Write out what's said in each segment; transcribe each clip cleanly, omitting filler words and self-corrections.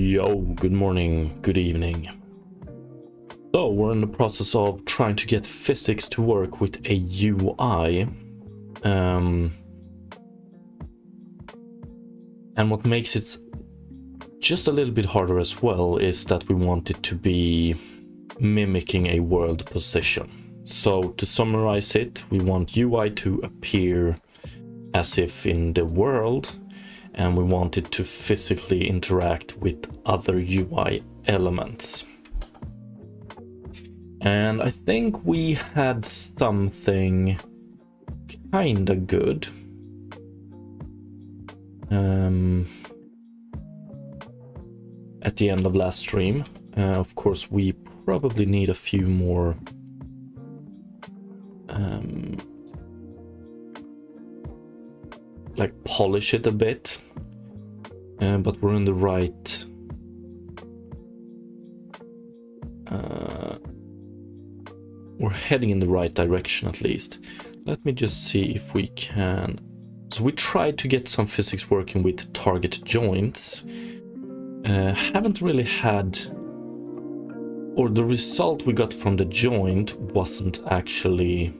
Yo, good morning, good evening. So we're in the process of trying to get physics to work with a UI. And what makes it just a little bit harder as well is that we want it to be mimicking a world position. So to summarize it, we want UI to appear as if in the world, and we want it to physically interact with other UI elements. And I think we had something kinda good. At the end of last stream. Of course, we probably need a few more like polish it a bit, but we're in the right we're heading in the right direction at least. Let me just see if we can. So we tried to get some physics working with target joints. Haven't really had, or the result we got from the joint wasn't actually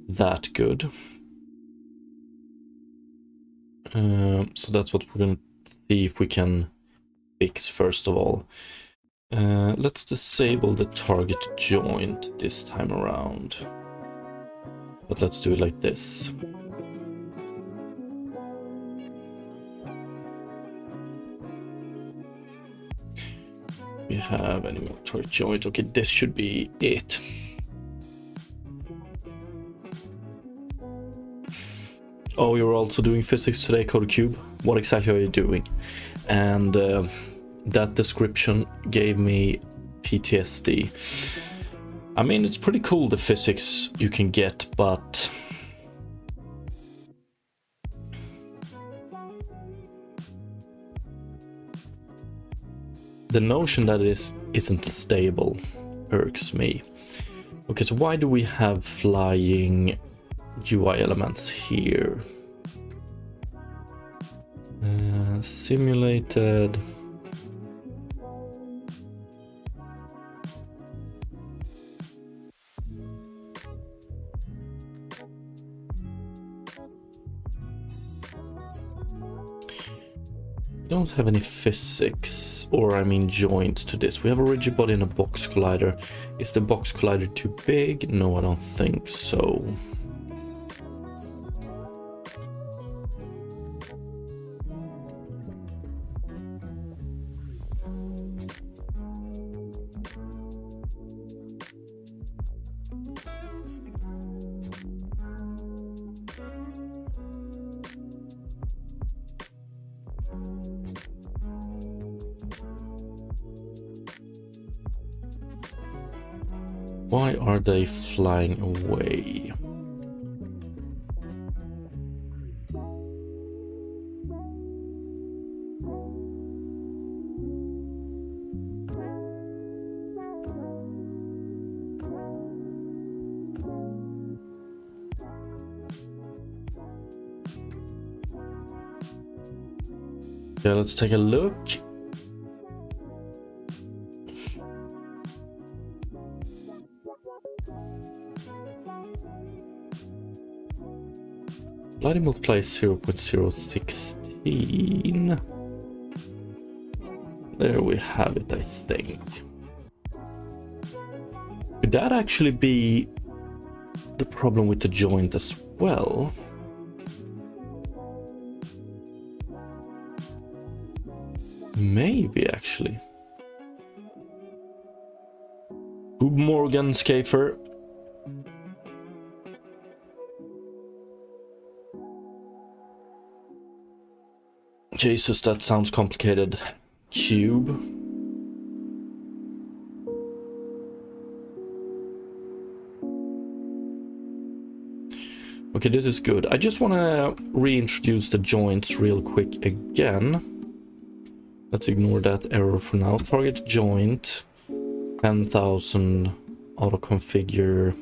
that good. So that's what we're going to see if we can fix first of all. Let's disable the target joint this time around. But let's do it like this. We have any more target joint. Okay, this should be it. Oh, you're also doing physics today, CodeCube? What exactly are you doing? And that description gave me PTSD. I mean, it's pretty cool, the physics you can get, but the notion that it isn't stable irks me. Okay, so why do we have flying UI elements here? Simulated. We don't have any physics, or I mean joints to this. We have a rigid body and a box collider. Is the box collider too big? No, I don't think so. Why are they flying away? Okay, let's take a look. Bloody multiply 0.016. There we have it, I think. Could that actually be the problem with the joint as well? Maybe, actually. Good Morgan Schaefer. Jesus, that sounds complicated. Cube. Okay, this is good. I just want to reintroduce the joints real quick again. Let's ignore that error for now. Target joint 10,000 auto configure.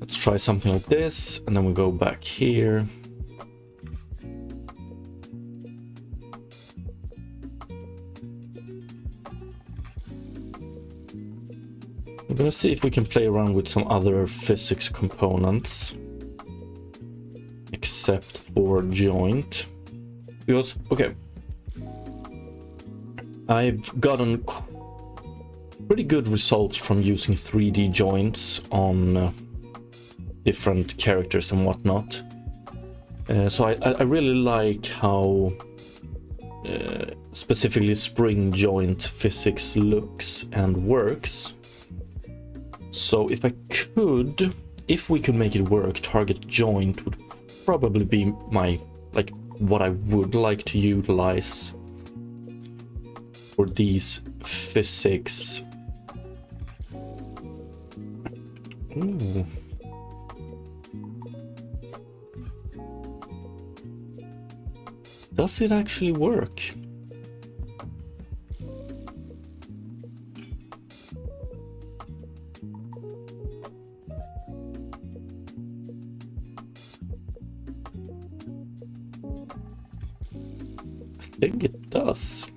Let's try something like this, and then we go back here. We're gonna see if we can play around with some other physics components. Except for joint. Because, okay. I've gotten pretty good results from using 3D joints on different characters and whatnot. So I really like how specifically spring joint physics looks and works. So if we could make it work, target joint would probably be my, like, what I would like to utilize for these physics. Ooh. Does it actually work? I think it does.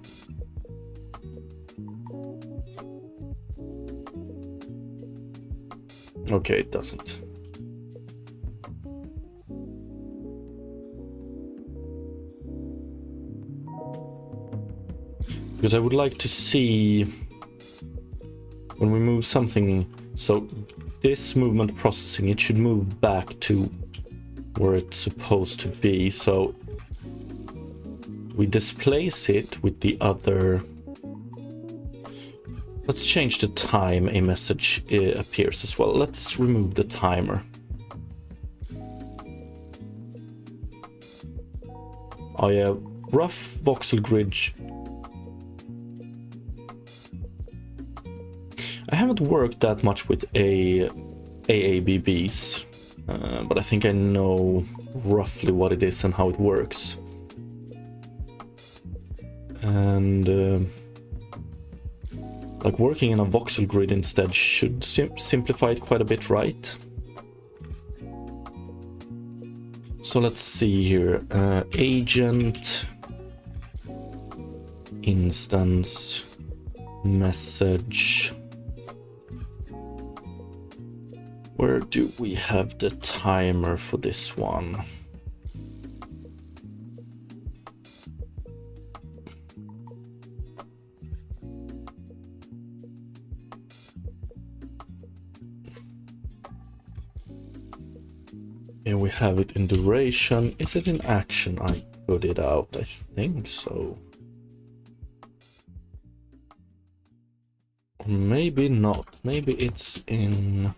Okay, it doesn't. Because I would like to see when we move something, so this movement processing, it should move back to where it's supposed to be. So we displace it with the other. Let's change the time a message appears as well. Let's remove the timer. Oh yeah, rough voxel grid. I haven't worked that much with AABBs, but I think I know roughly what it is and how it works. And like working in a voxel grid instead should simplify it quite a bit, right? So let's see here. Agent, instance, message. Where do we have the timer for this one? Here we have it in duration. Is it in action? I put it out. I think so. Or maybe not. Maybe it's in...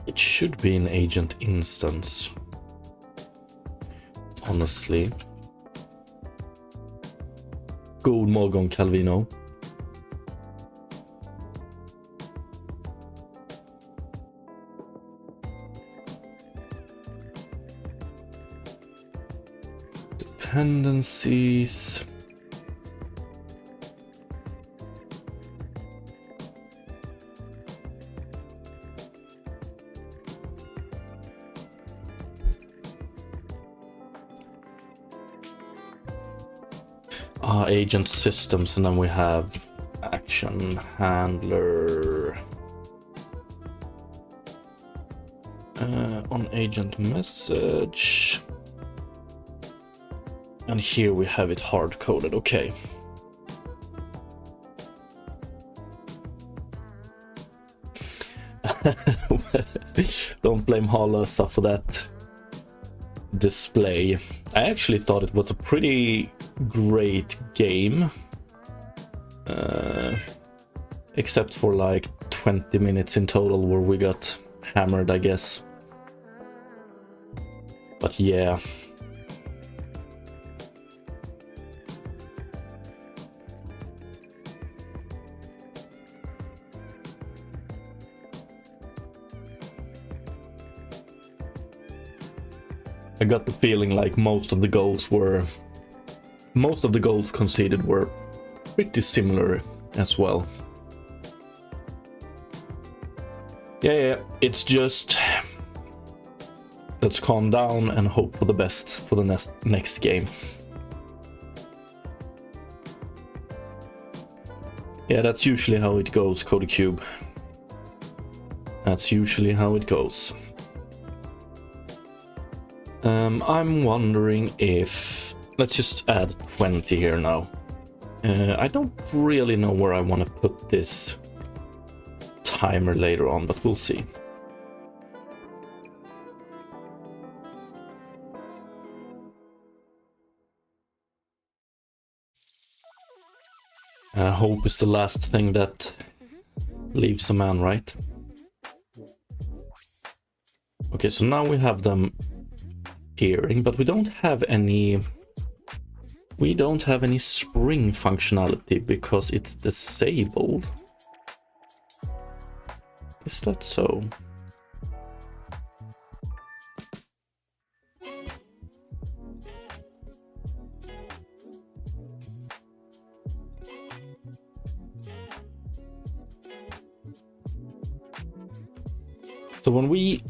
It should be an agent instance, honestly. God morgon, Calvino. Dependencies. Agent systems, and then we have action handler on agent message, and here we have it hard coded. Okay. Don't blame Harlösa for that display. I actually thought it was a pretty great game, except for like 20 minutes in total where we got hammered, I guess. But yeah. I got the feeling like most of the goals conceded were pretty similar as well. Yeah, it's just let's calm down and hope for the best for the next game. Yeah, that's usually how it goes, Cody Cube. That's usually how it goes. I'm wondering if... Let's just add 20 here now. I don't really know where I want to put this timer later on, but we'll see. Hope is the last thing that leaves a man, right? Okay, so now we have them hearing, but we don't have any spring functionality because it's disabled. Is that so? So when we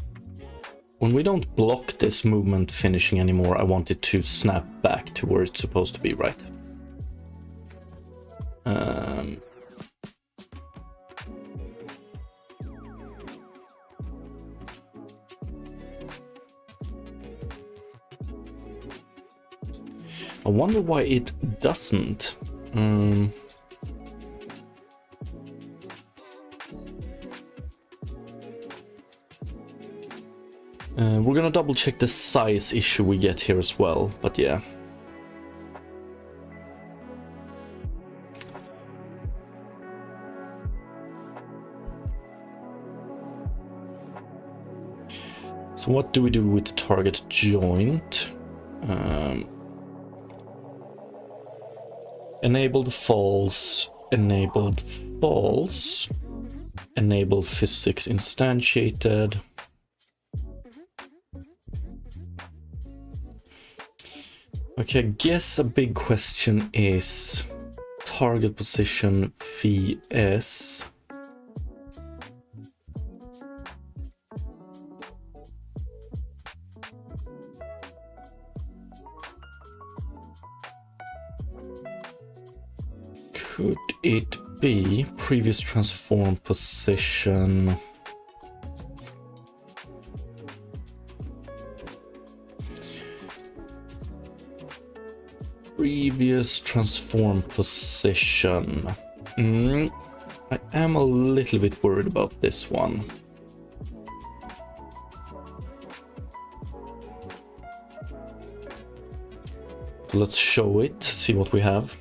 don't block this movement finishing anymore, I want it to snap back to where it's supposed to be, right? I wonder why it doesn't. We're gonna double check the size issue we get here as well, but yeah. So what do we do with the target joint? Enabled false, enabled false, enabled physics instantiated. Okay, I guess a big question is target position VS. Could it be previous transform position? Previous transform position. I am a little bit worried about this one. Let's show it, see what we have.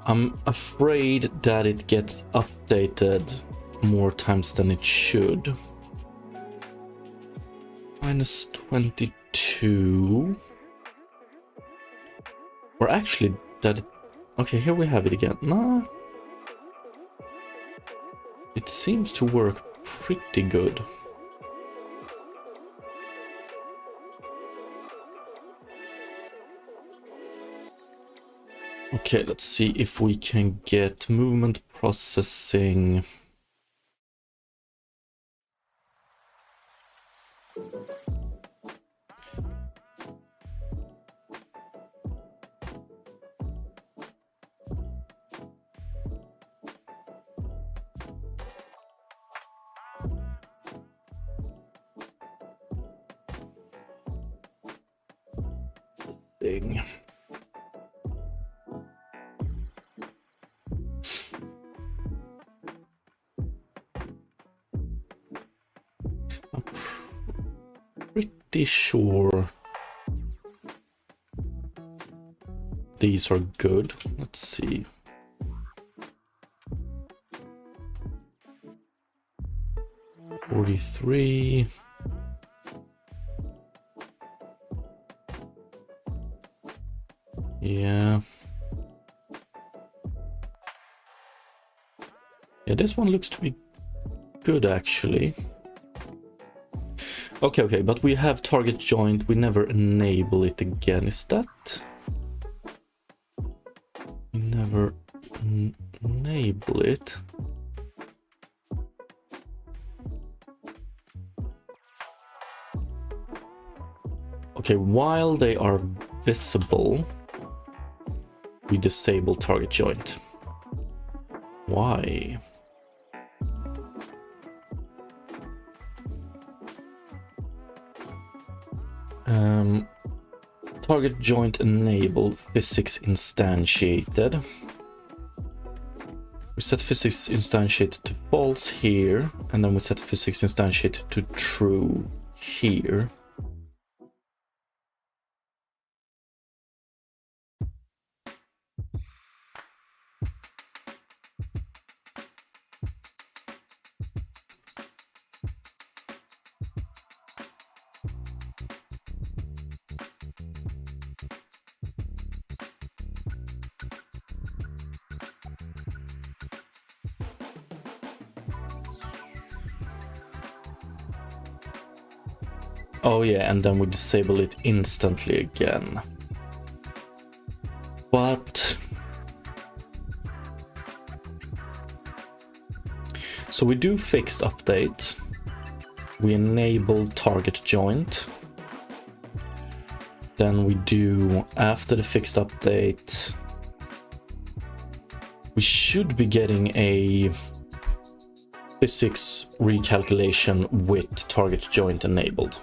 I'm afraid that it gets updated more times than it should. Minus 22. Or actually, that... Okay, here we have it again. Nah. It seems to work pretty good. Okay, let's see if we can get movement processing. Thing. Pretty sure these are good. Let's see. $43. Yeah. Yeah, this one looks to be good actually. Okay, but we have target joint. We never enable it again. Is that? We never enable it. Okay, while they are visible, we disable target joint. Why? Target joint enabled, physics instantiated. We set physics instantiated to false here, and then we set physics instantiated to true here. Oh yeah, and then we disable it instantly again. But... so we do fixed update. We enable target joint. Then we do, after the fixed update, we should be getting a physics recalculation with target joint enabled.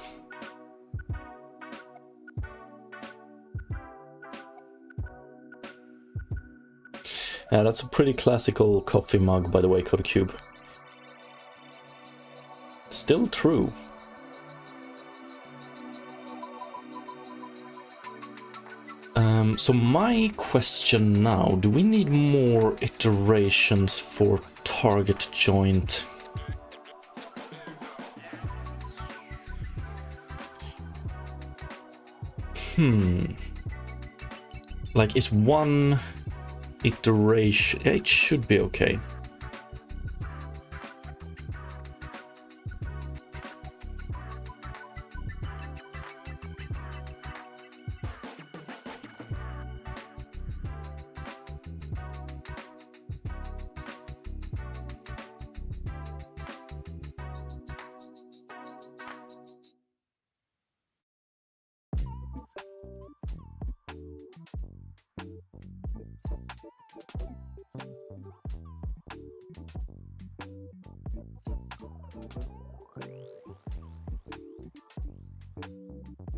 Yeah, that's a pretty classical coffee mug, by the way, CodeCube. Still true. So my question now, do we need more iterations for target joint? Like, is one iteration... yeah, it should be okay.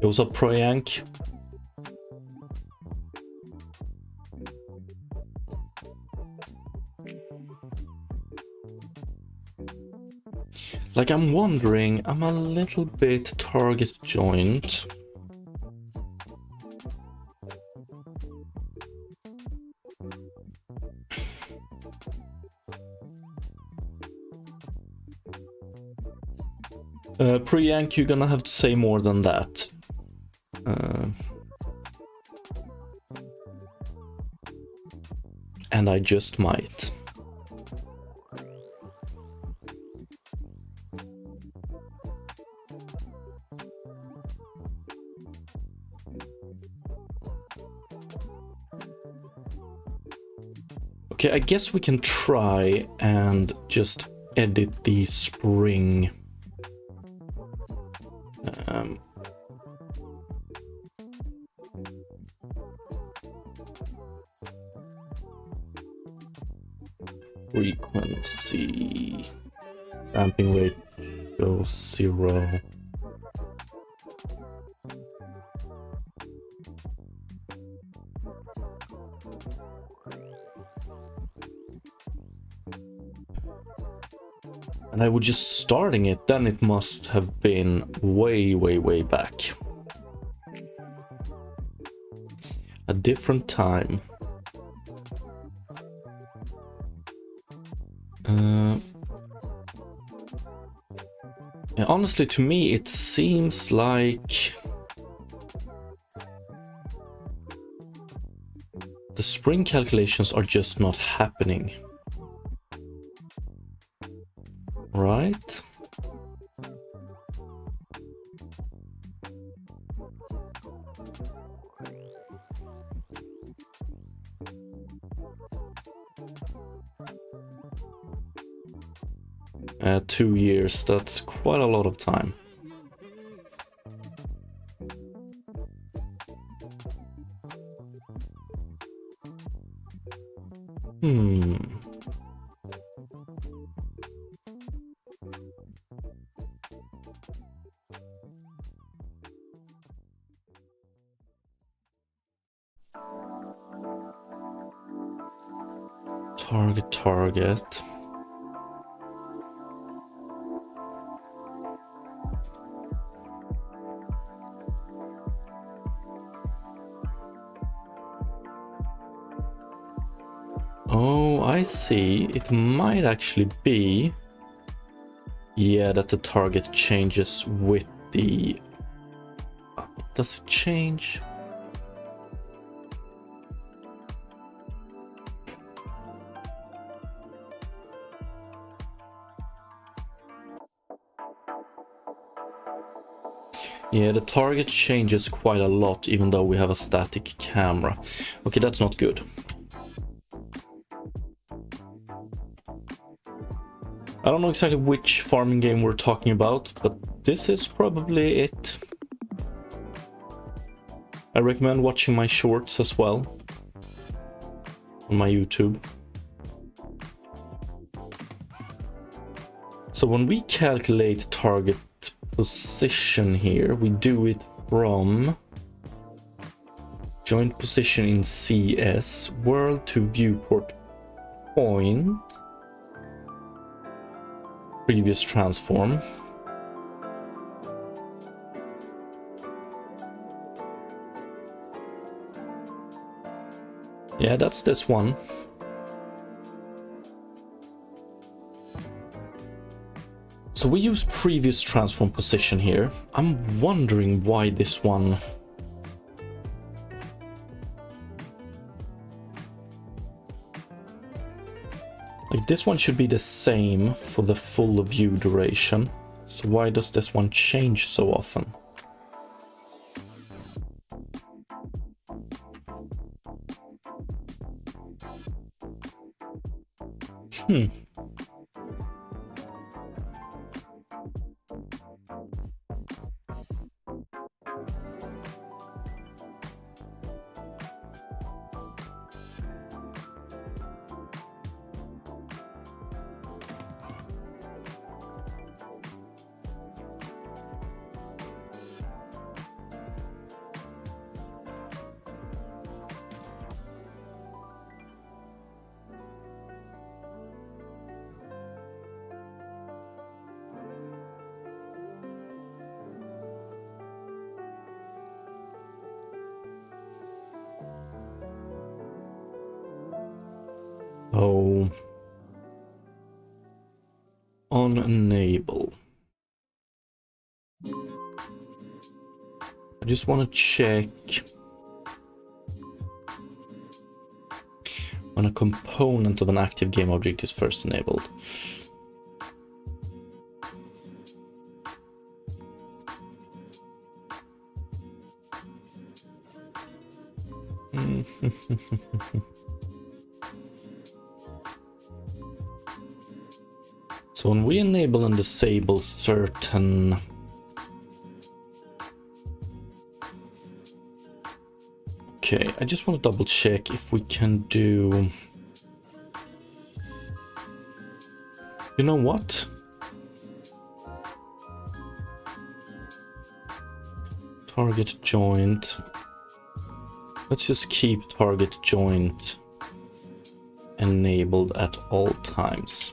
It was a Proyank. Like, I'm wondering, I'm a little bit target joint. Proyank, you're gonna have to say more than that. And I just might. Okay, I guess we can try and just edit the spring. Frequency, damping rate goes 0. And I was just starting it, then it must have been way back. A different time. Yeah, honestly, to me, it seems like the spring calculations are just not happening. right. Uh, 2 years, that's quite a lot of time. Target. Oh, I see. It might actually be, yeah, that the target changes with the... Does it change? Yeah, the target changes quite a lot, even though we have a static camera. Okay, that's not good. I don't know exactly which farming game we're talking about, but this is probably it. I recommend watching my shorts as well on my YouTube. So when we calculate target position here, we do it from joint position in CS, world to viewport point, previous transform. Yeah, that's this one. So we use previous transform position here. I'm wondering why this one... Like, this one should be the same for the full view duration. So why does this one change so often? Oh, on enable. I just want to check when a component of an active game object is first enabled. So when we enable and disable certain okay, I just want to double check if we can do, you know what? Target joint. Let's just keep target joint enabled at all times.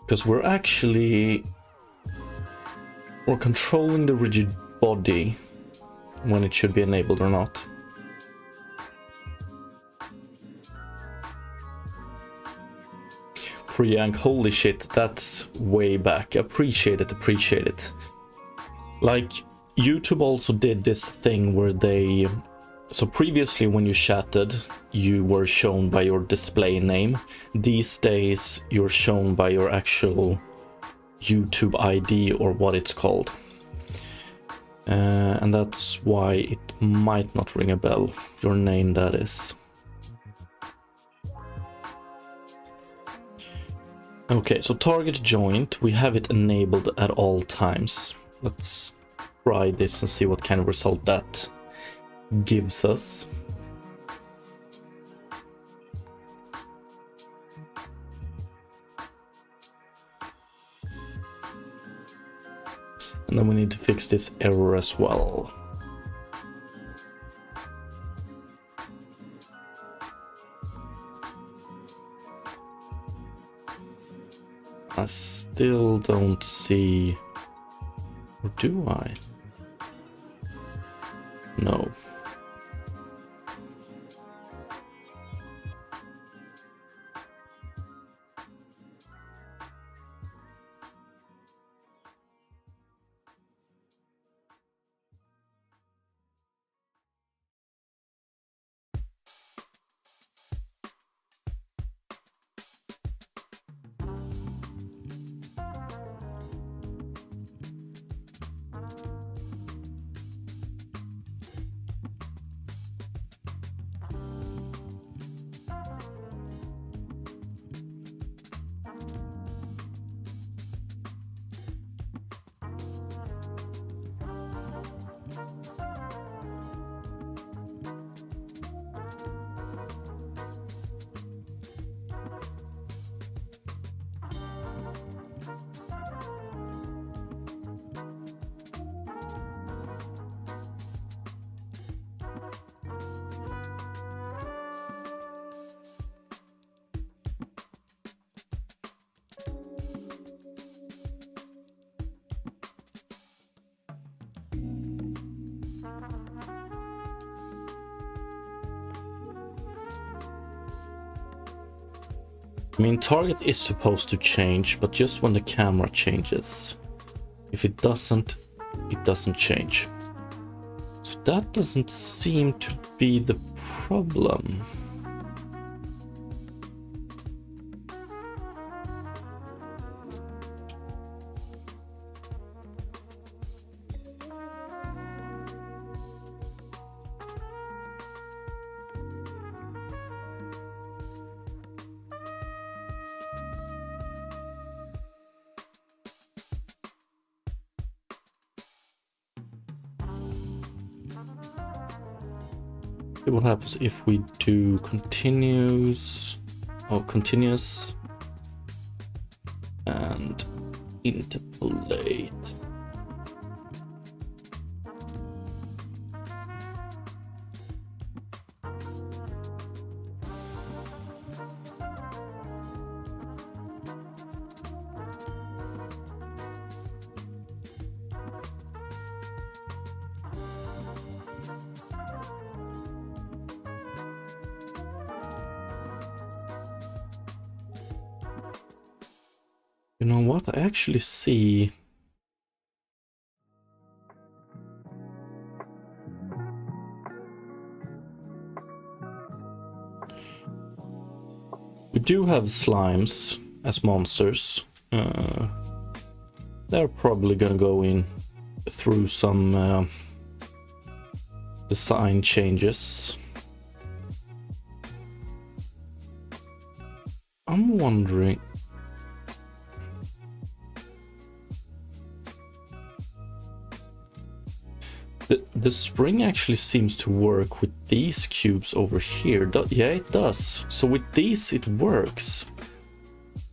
Because we're controlling the rigid body when it should be enabled or not. Priyank, holy shit, that's way back. Appreciate it. Like, YouTube also did this thing where they... So previously when you chatted, you were shown by your display name. These days, you're shown by your actual YouTube ID or what it's called. And that's why it might not ring a bell. Your name, that is. Okay, so target joint, we have it enabled at all times. Let's try this and see what kind of result that gives us. And then we need to fix this error as well. I still don't see, or do I? No. I mean, target is supposed to change, but just when the camera changes. If it doesn't change. So that doesn't seem to be the problem. What happens if we do continuous and interpolate? You know what? I actually see. We do have slimes as monsters. They're probably gonna go in through some design changes. I'm wondering. The spring actually seems to work with these cubes over here. Yeah, it does. So with these, it works.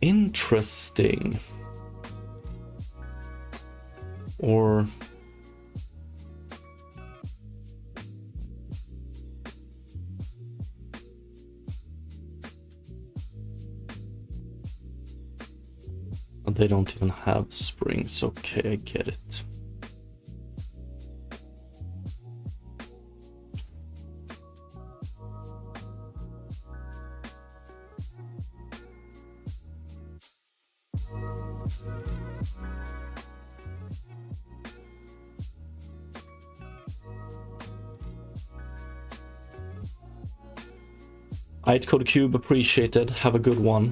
Interesting. Or... they don't even have springs. Okay, I get it. Alright, Code Cube, appreciated. Have a good one.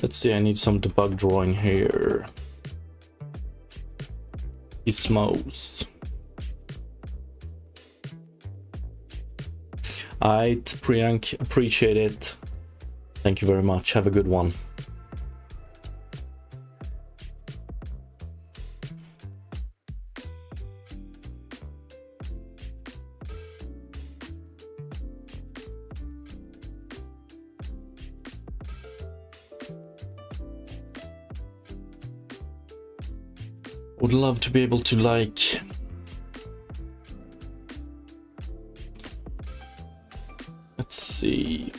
Let's see, I need some debug drawing here. Ismos. Alright, Priyank, appreciate it. Thank you very much. Have a good one. Would love to be able to like let's see.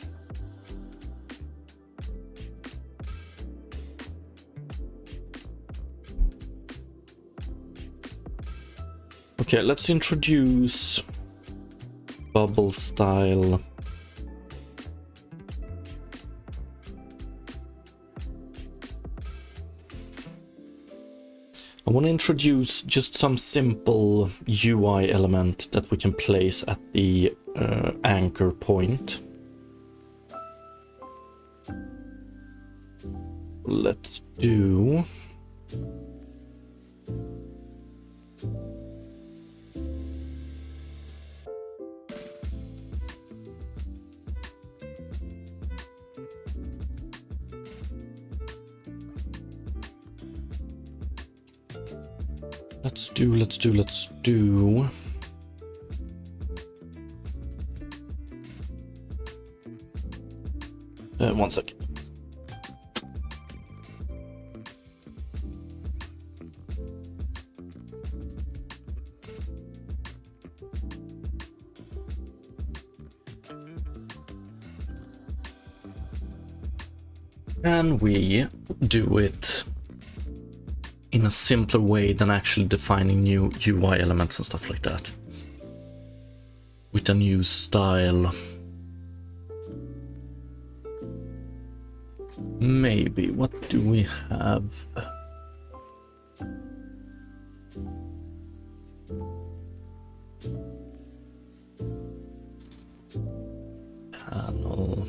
Okay, let's introduce bubble style. I want to introduce just some simple UI element that we can place at the anchor point. Let's do... Let's do. One sec. Can we do it in a simpler way than actually defining new UI elements and stuff like that? With a new style. Maybe. What do we have? Panel.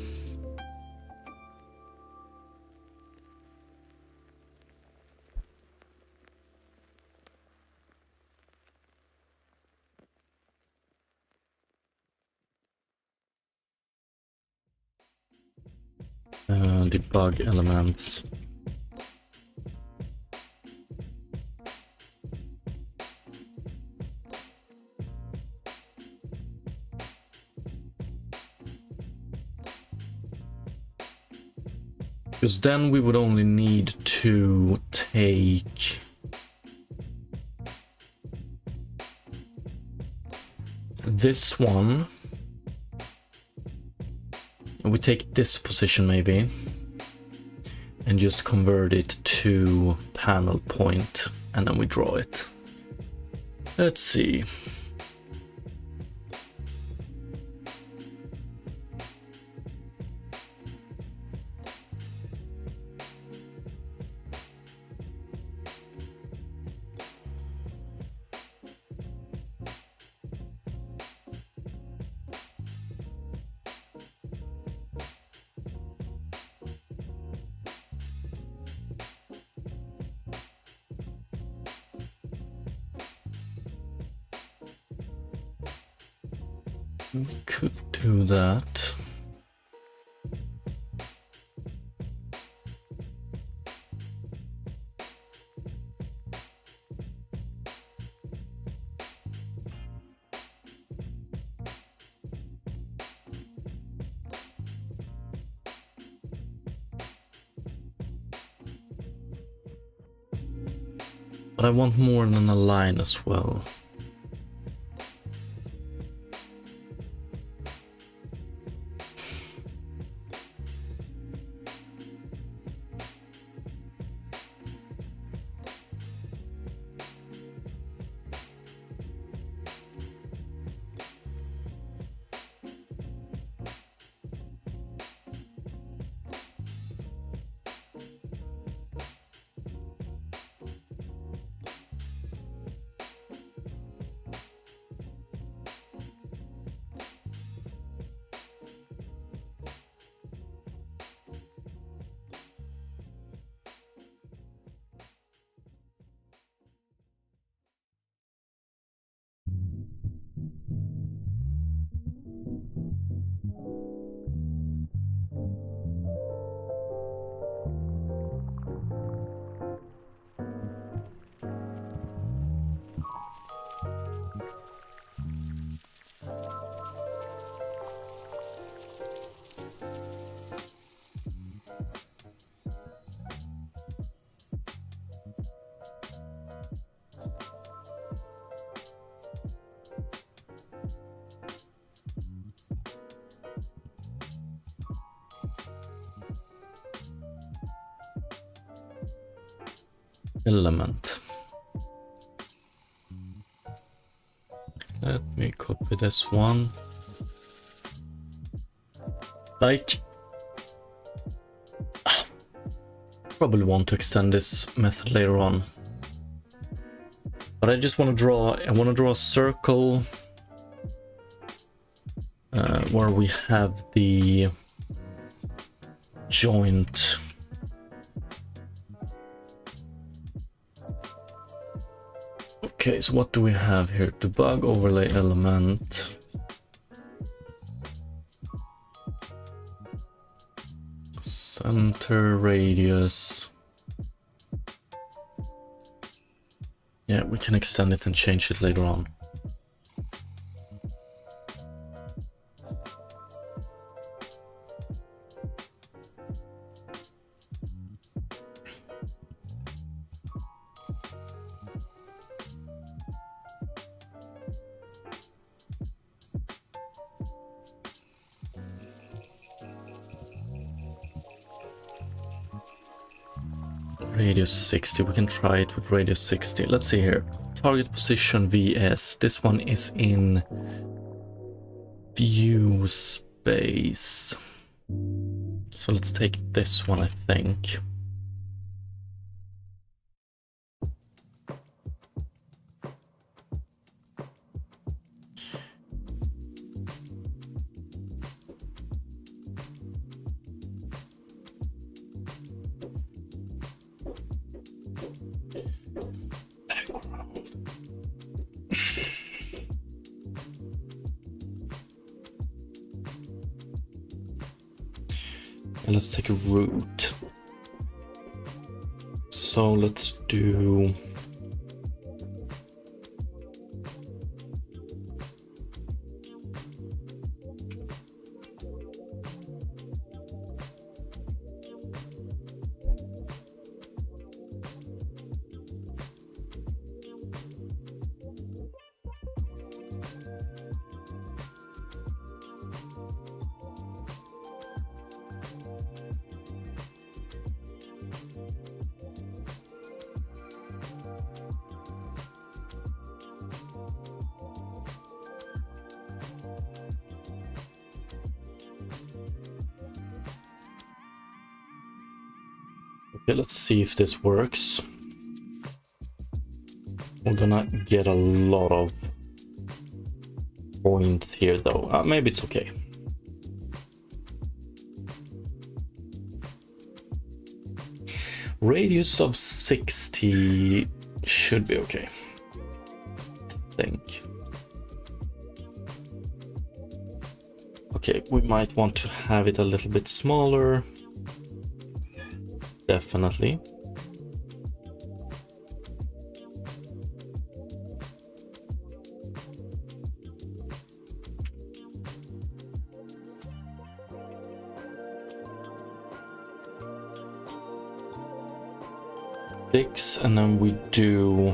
Debug elements. Because then we would only need to take this one. We take this position maybe and just convert it to panel point, and then we draw it. Let's see. We could do that. But I want more than a line as well. element. Let me copy this one. Like, probably want to extend this method later on, but I just want to draw. I want to draw a circle where we have the joint. Okay, so what do we have here? Debug overlay element. Center radius. Yeah, we can extend it and change it later on. Radius 60, we can try it with radius 60. Let's see here. Target position VS. This one is in view space. So let's take this one, I think. And let's take a root. So let's do okay, let's see if this works. We're gonna get a lot of points here though. Maybe it's okay. Radius of 60 should be okay, I think. Okay, we might want to have it a little bit smaller. Definitely. Six, and then we do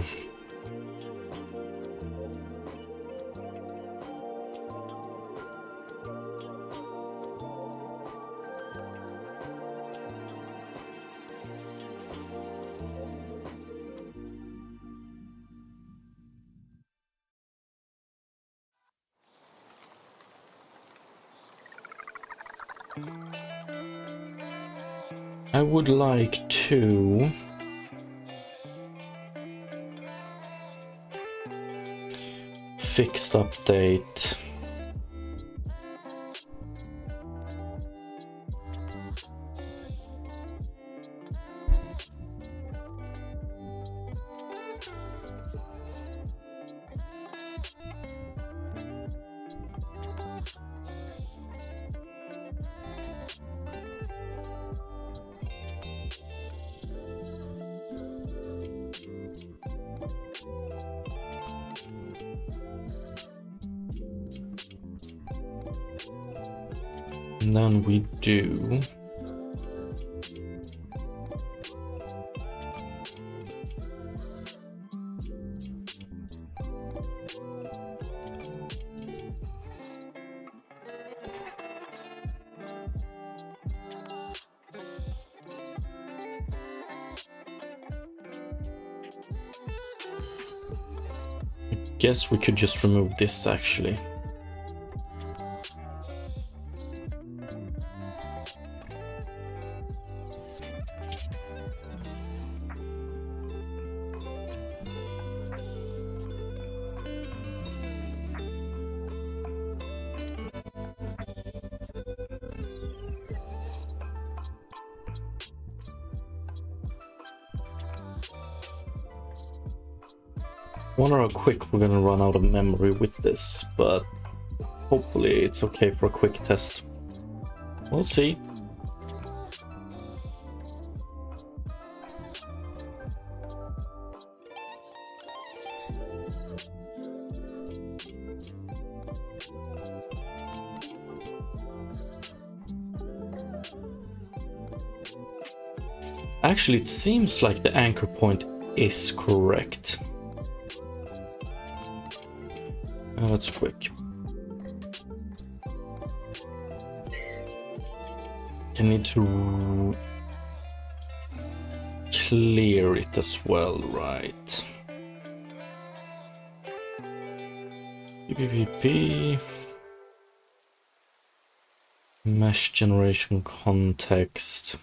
I would like to fixed update. And then we do guess we could just remove this actually. Wonder how quick we're gonna run out of memory with this, but hopefully it's okay for a quick test. We'll see. Actually, it seems like the anchor point is correct. Oh, that's quick. I need to clear it as well, right? PPP. Mesh generation context.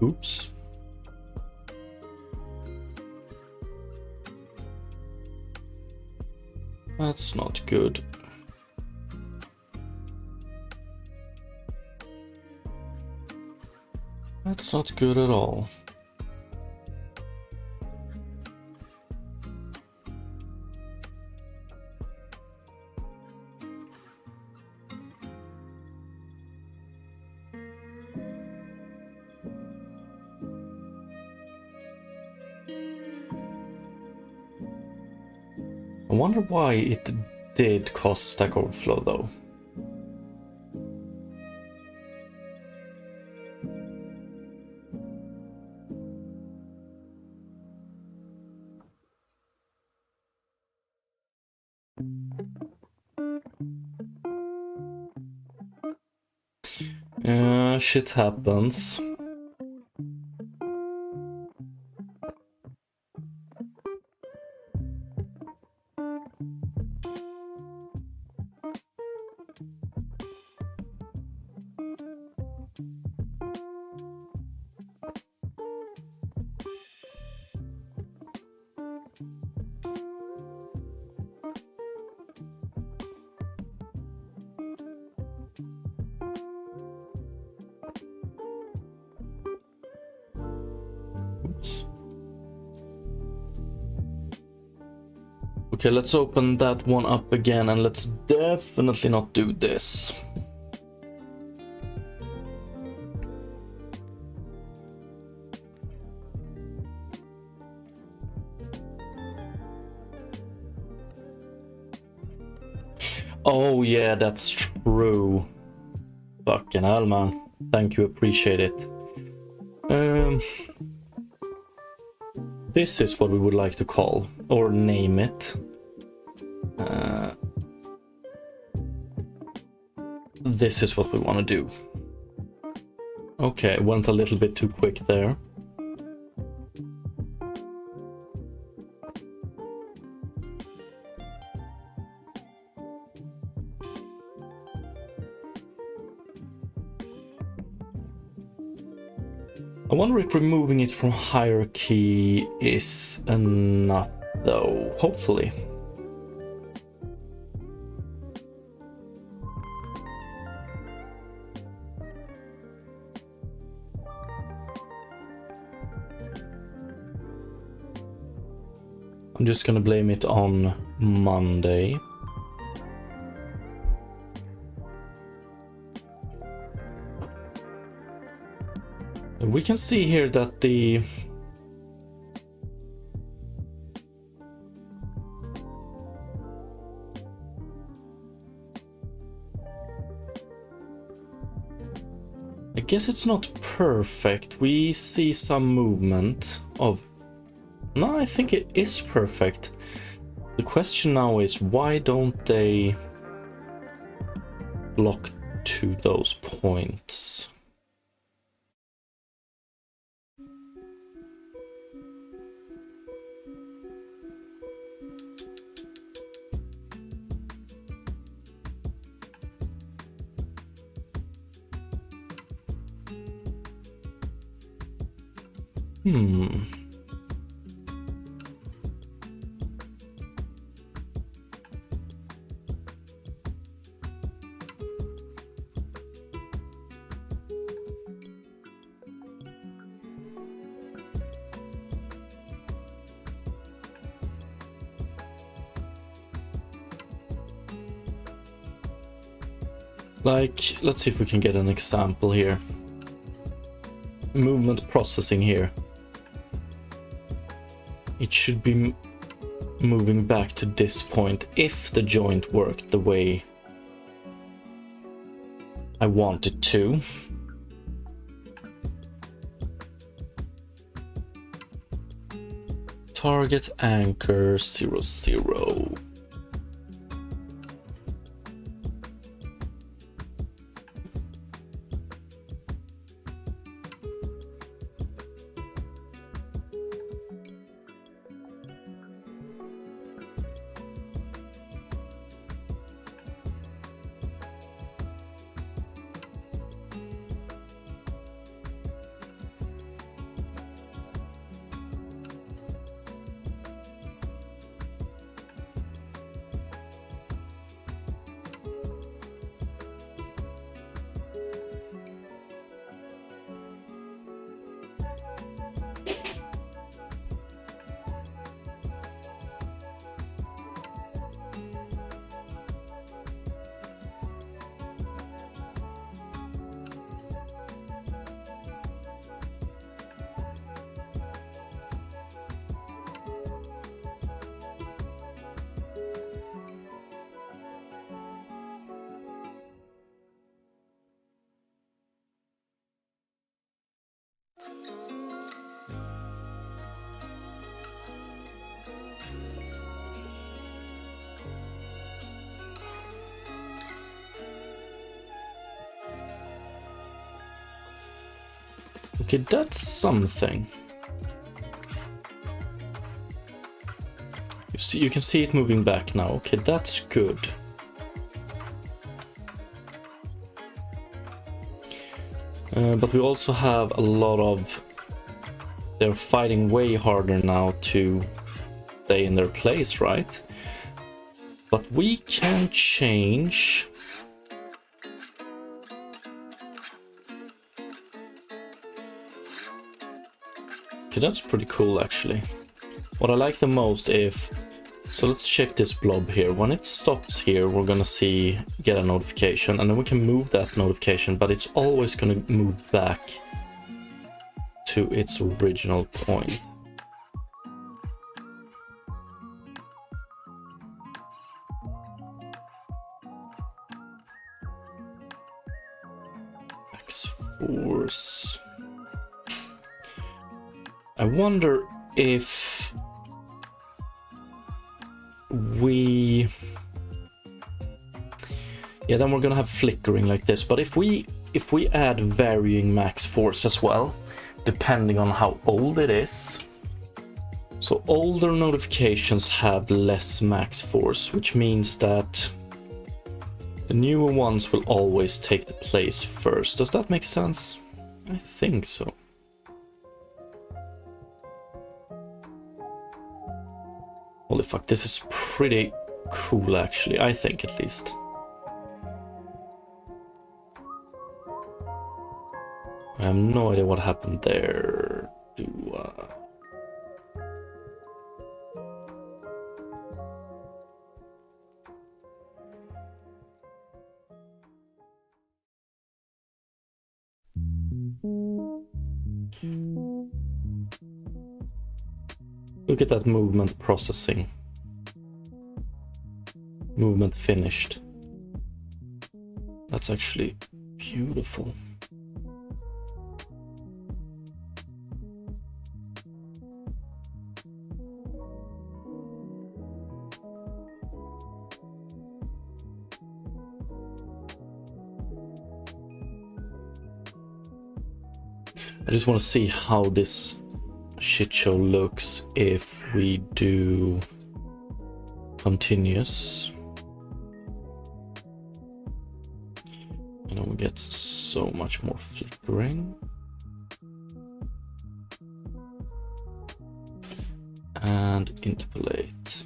Oops. That's not good. That's not good at all. I wonder why it did cause Stack Overflow though. Shit happens. Okay, let's open that one up again and let's definitely not do this. Oh yeah, that's true. Fucking hell, man. Thank you, appreciate it. This is what we would like to call, or name it. This is what we want to do. Okay, went a little bit too quick there. I wonder if removing it from hierarchy is enough, though. Hopefully. I'm just gonna blame it on Monday. We can see here that the I guess it's not perfect. We see some movement of... No, I think it is perfect. The question now is, why don't they block to those points? Like, let's see if we can get an example here. Movement processing here. It should be moving back to this point if the joint worked the way I want it to. Target anchor 00. Okay, that's something. You can see it moving back now. Okay, that's good. But we also have a lot of... They're fighting way harder now to stay in their place, right? But we can change... Okay, that's pretty cool actually. What I like the most if... So let's check this blob here. When it stops here, we're gonna get a notification, and then we can move that notification, but it's always gonna move back to its original point. X-Force. I wonder if we... Yeah, then we're gonna have flickering like this. But if we add varying max force as well, depending on how old it is. So older notifications have less max force, which means that the newer ones will always take the place first. Does that make sense? I think so. Holy fuck, this is pretty cool actually, I think at least. I have no idea what happened there. Look at that movement processing. Movement finished. That's actually beautiful. I just want to see how this shit show looks if we do continuous. And then we get so much more flickering. And interpolate.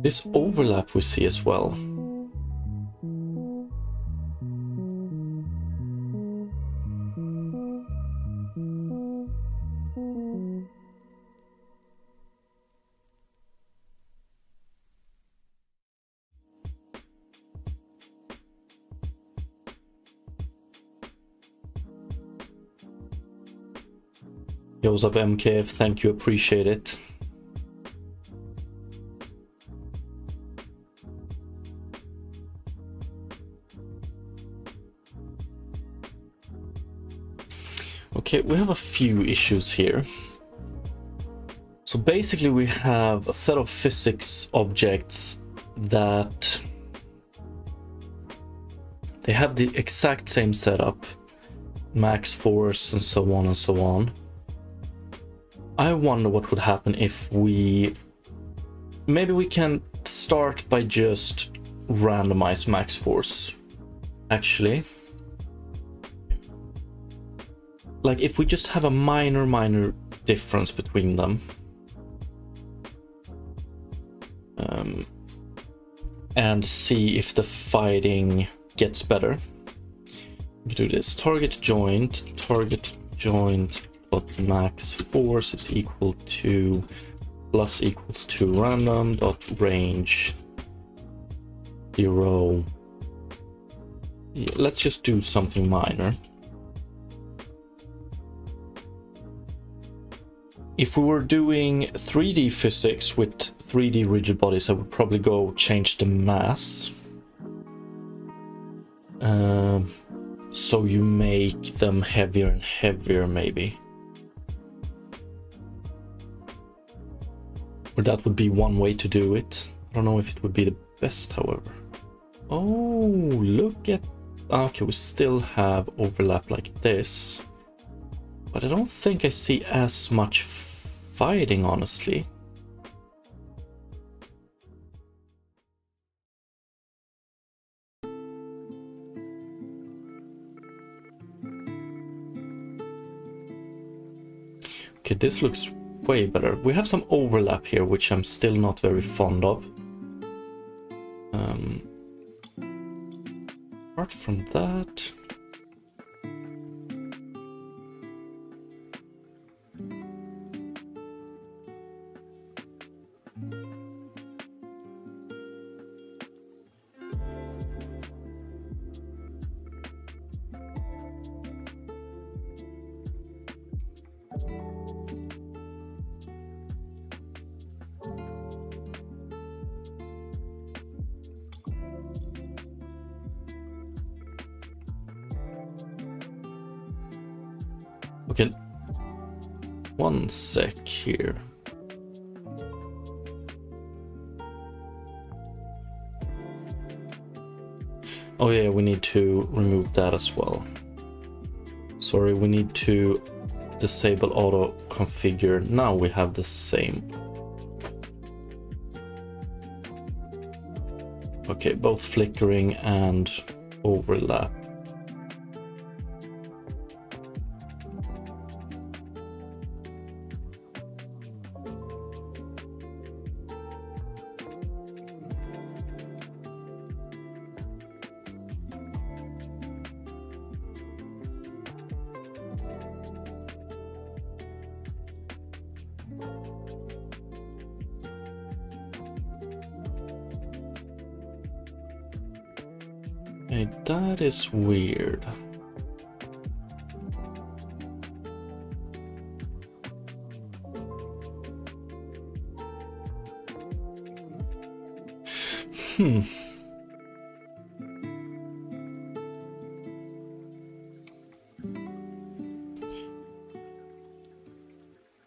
This overlap we see as well. Yo, what's up MKF? Thank you, appreciate it. Okay, we have a few issues here. So basically we have a set of physics objects that they have the exact same setup, max force and so on and so on. I wonder what would happen if maybe we can start by just randomize max force. Actually, like if we just have a minor difference between them, and see if the fighting gets better. We do this: target joint dot max force is equal to plus equals to random dot range 0. Yeah, let's just do something minor. If we were doing 3D physics with 3D rigid bodies, I would probably go change the mass. So you make them heavier and heavier, maybe. Or that would be one way to do it. I don't know if it would be the best, however. Oh, look at... Okay, we still have overlap like this. But I don't think I see as much fighting, honestly. Okay, this looks way better. We have some overlap here, which I'm still not very fond of. Apart from that... Okay, one sec here. Oh yeah, we need to remove that as well. Sorry, we need to disable auto configure. Now we have the same. Okay, both flickering and overlap. Okay, that is weird.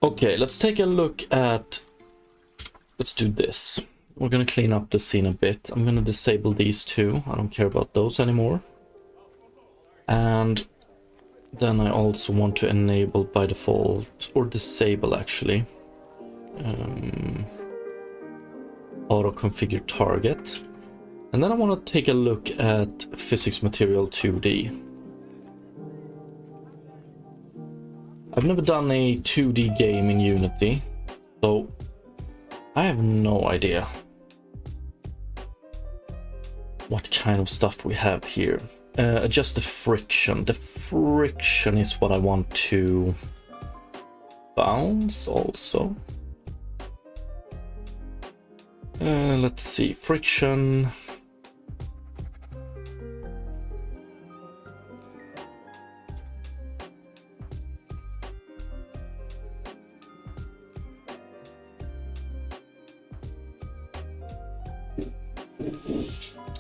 Okay, let's take a look at... Let's do this. We're gonna clean up the scene a bit. I'm gonna disable these two. I don't care about those anymore. And then I also want to enable by default, or disable actually, auto configure target. And then I want to take a look at physics material 2D. I've never done a 2D game in Unity, so I have no idea what kind of stuff we have here. Adjust the friction. The friction is what I want to bounce also. Let's see, friction.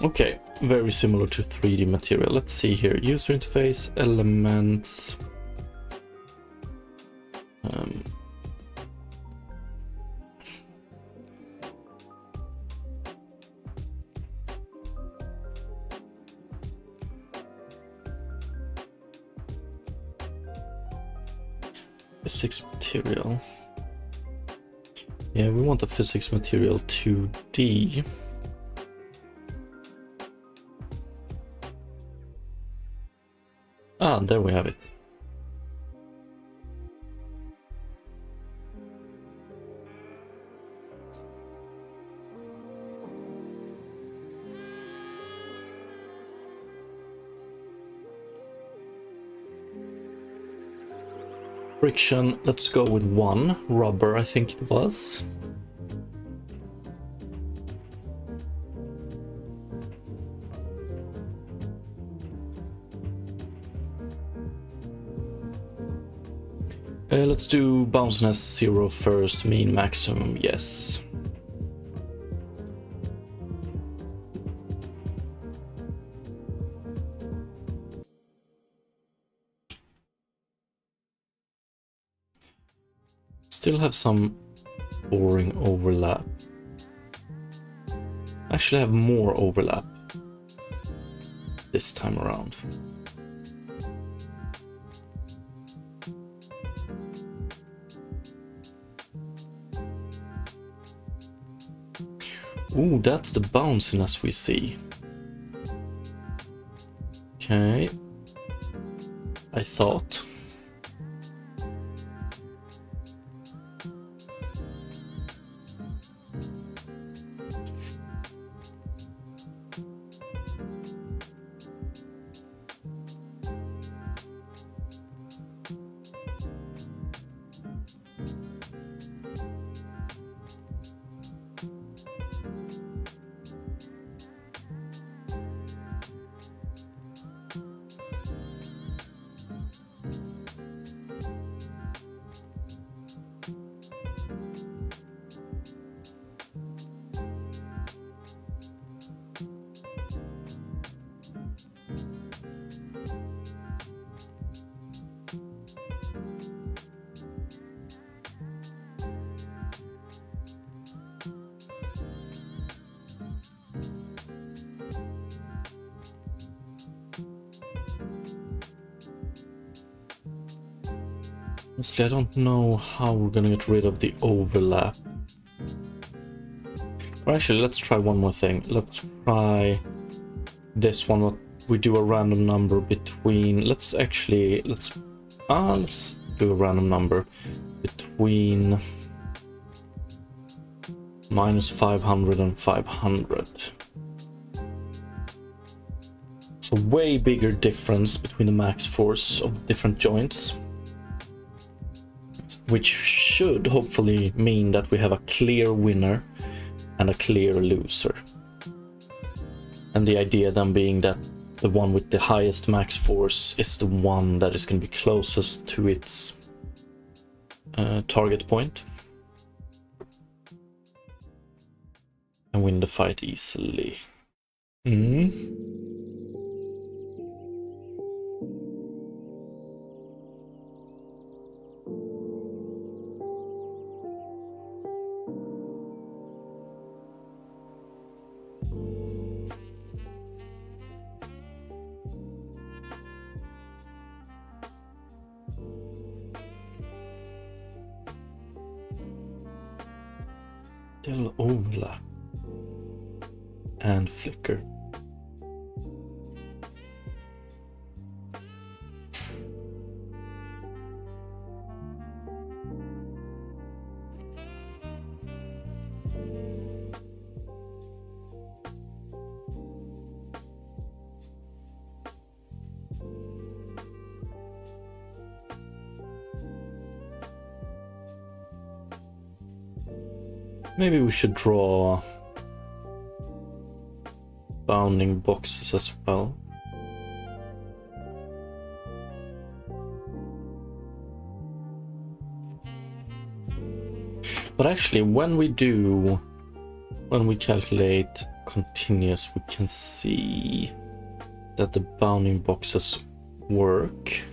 Okay, very similar to 3D material. Let's see here. User interface, elements. Physics material. Yeah, we want the physics material 2D. Ah, there we have it. Friction, let's go with 1. Rubber, I think it was. Let's do bounciness 0 first, mean maximum, yes. Still have some boring overlap. Actually have more overlap this time around. Ooh, that's the bounciness we see. Okay. I thought. Honestly, I don't know how we're gonna get rid of the overlap. Or actually, let's try one more thing. Let's try this one. What we do a random number between. Let's do a random number between -500 and 500. So way bigger difference between the max force of the different joints, which should hopefully mean that we have a clear winner and a clear loser. And the idea then being that the one with the highest max force is the one that is going to be closest to its target point and win the fight easily. Still overlap and flicker. Maybe we should draw bounding boxes as well. But actually, when we calculate continuous, we can see that the bounding boxes work.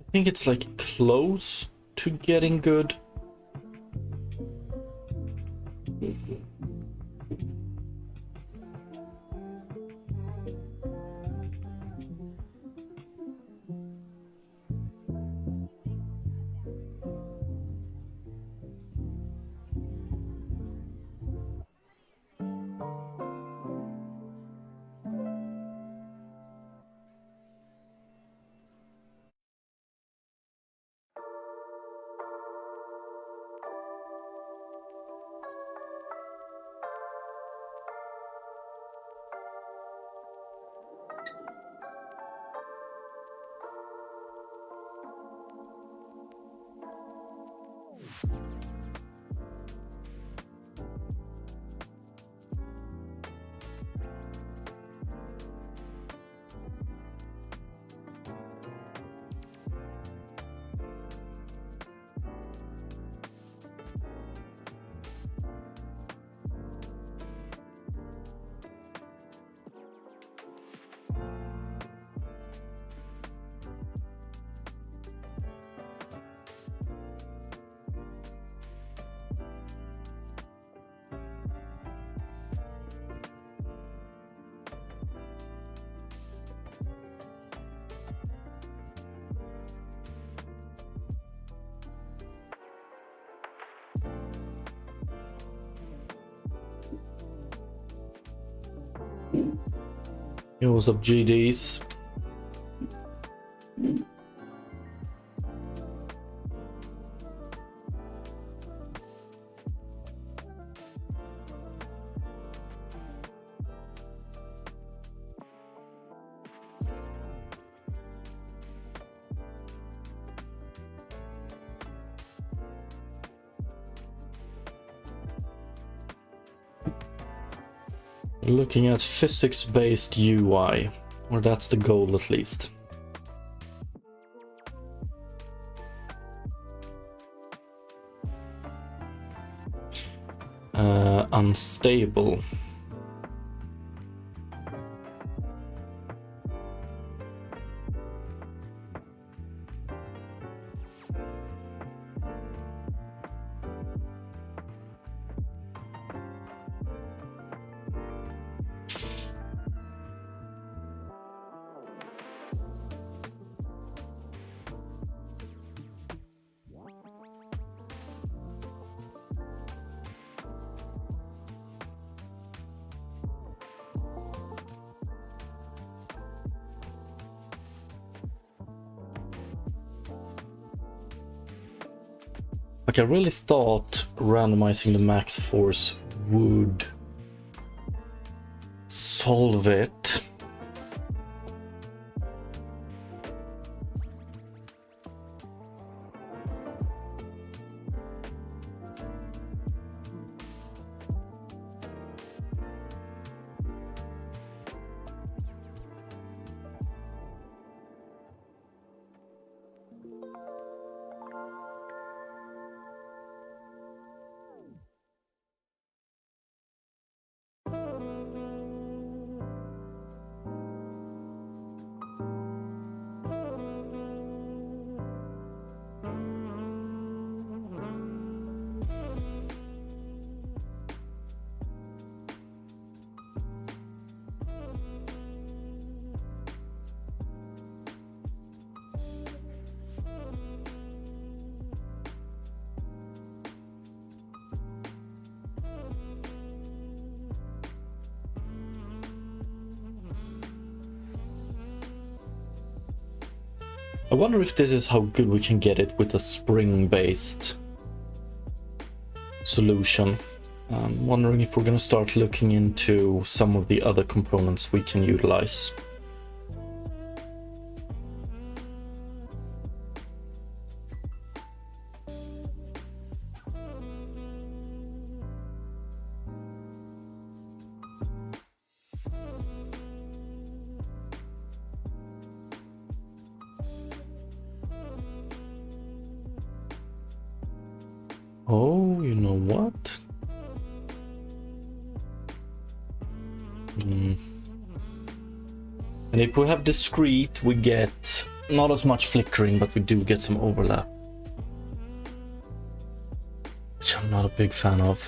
I think it's like close to getting good. Yo, what's up, GDs? Looking at physics-based UI, or that's the goal at least. Unstable. Like, I really thought randomizing the max force would solve it. I wonder if this is how good we can get it with a spring-based solution. I'm wondering if we're going to start looking into some of the other components we can utilize. Oh, you know what? And if we have discrete, we get not as much flickering, but we do get some overlap, which I'm not a big fan of.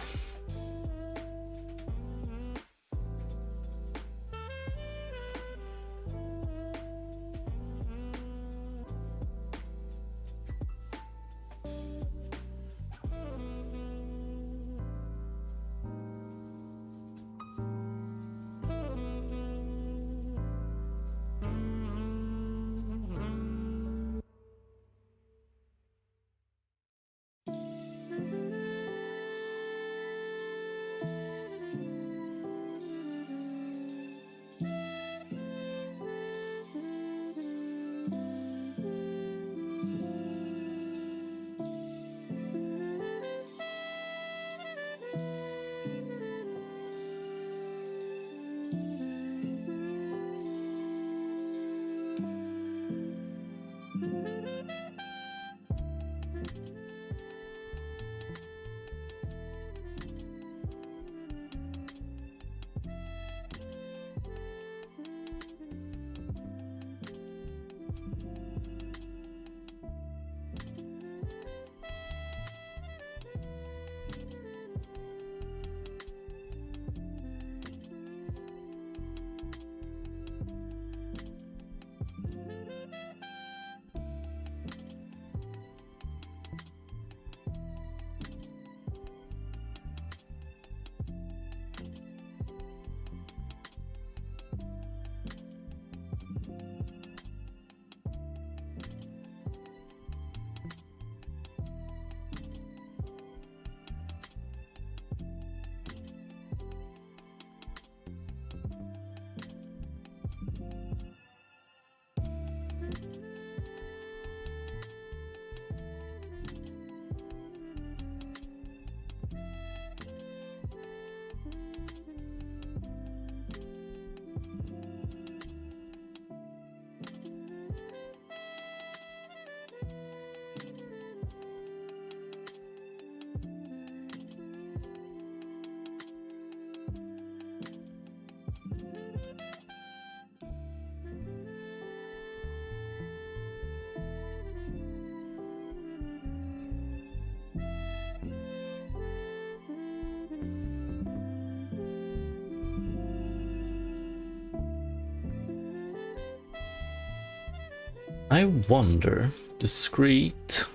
I wonder, discrete,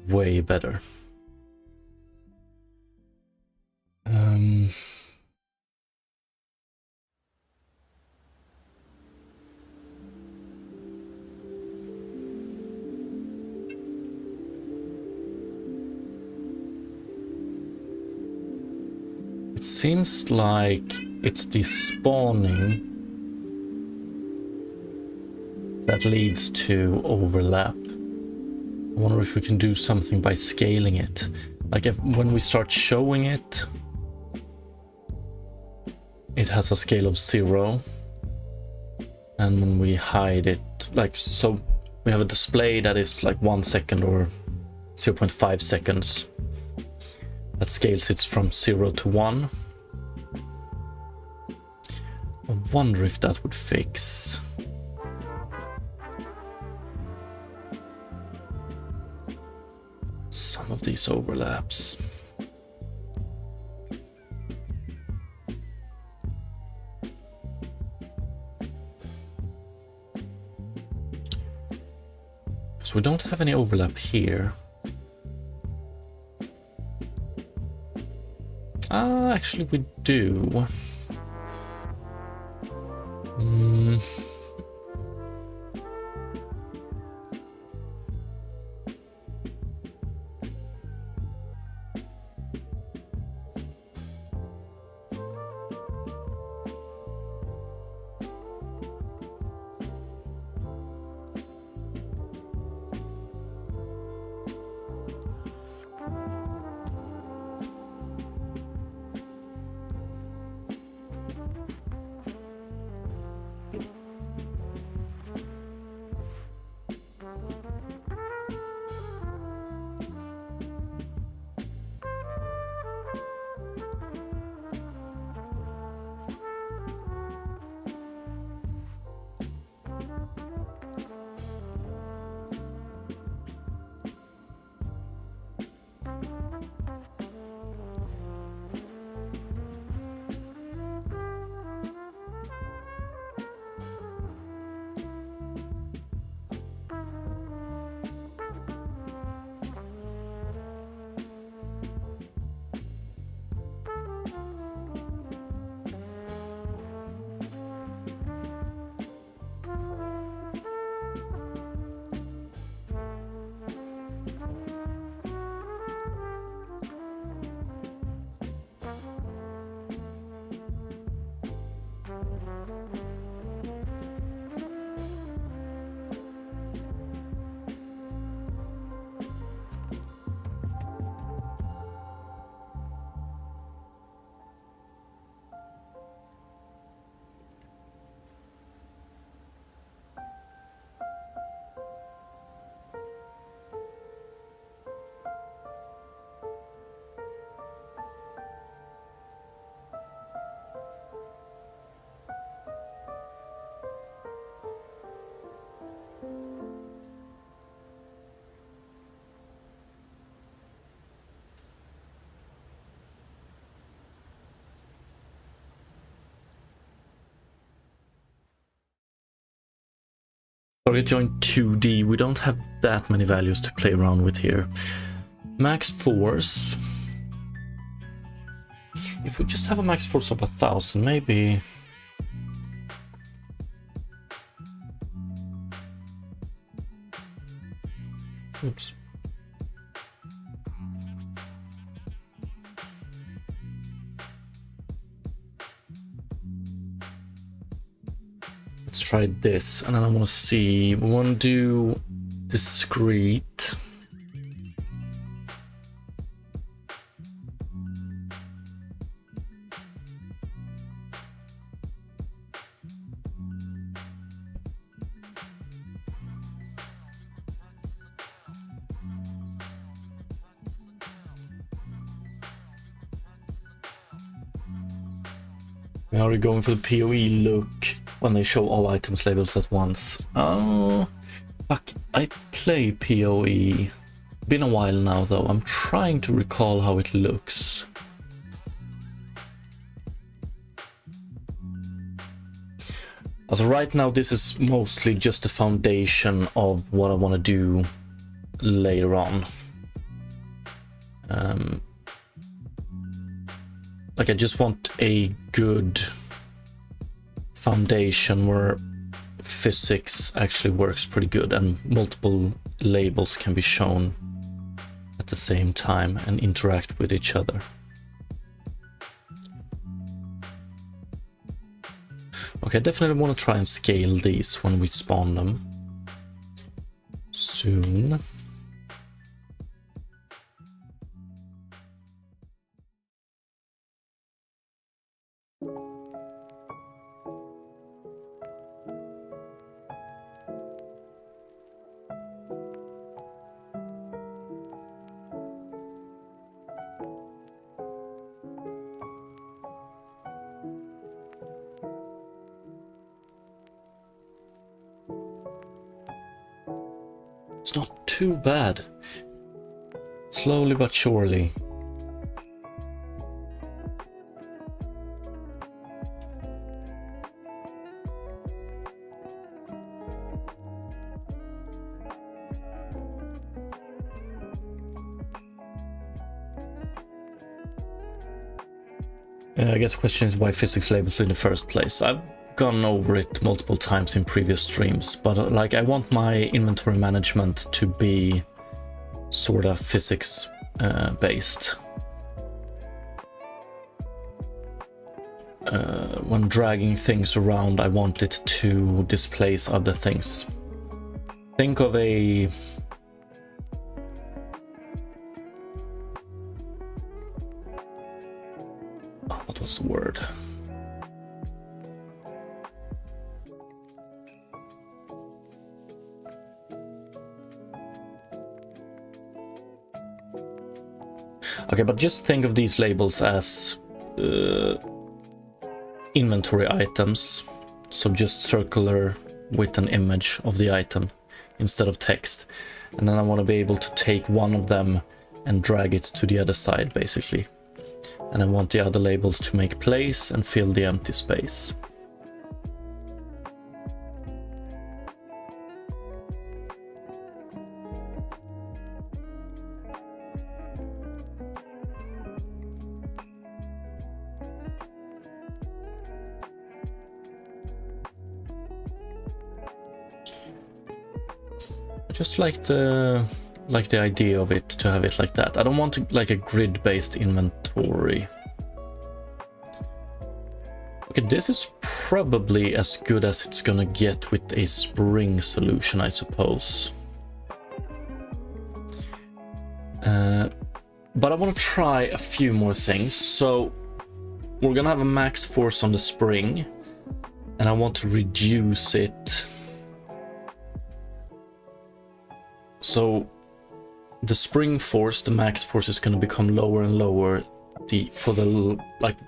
way better. It seems like it's the spawning that leads to overlap. I wonder if we can do something by scaling it. Like when we start showing it, it has a scale of 0. And when we hide it, like, so we have a display that is like 1 second or 0.5 seconds. That scales it from 0 to 1. I wonder if that would fix. Some of these overlaps. Because we don't have any overlap here. Actually we do. Target joint 2D, we don't have that many values to play around with here. Max force. If we just have a max force of 1000, maybe. Oops. Let's try this, and then I want to see, we want to do discrete. Now we're going for the PoE look when they show all items labels at once. Oh, fuck, I play PoE. Been a while now though, I'm trying to recall how it looks. As of right now, this is mostly just the foundation of what I want to do later on. Like I just want a good foundation where physics actually works pretty good and multiple labels can be shown at the same time and interact with each other. Okay, I definitely want to try and scale these when we spawn them soon. It's not too bad. Slowly but surely. I guess the question is why physics labels in the first place. I've gone over it multiple times in previous streams, but like I want my inventory management to be sort of physics based. When dragging things around, I want it to displace other things. Think of a what was the word? Okay, but just think of these labels as inventory items, so just circular with an image of the item instead of text. And then I want to be able to take one of them and drag it to the other side, basically. And I want the other labels to make place and fill the empty space. I just like the idea of it to have it like that. I don't want to, like a grid-based inventory. Okay, this is probably as good as it's gonna get with a spring solution, I suppose. But I want to try a few more things. So we're gonna have a max force on the spring, and I want to reduce it. So the spring force, the max force, is going to become lower and lower the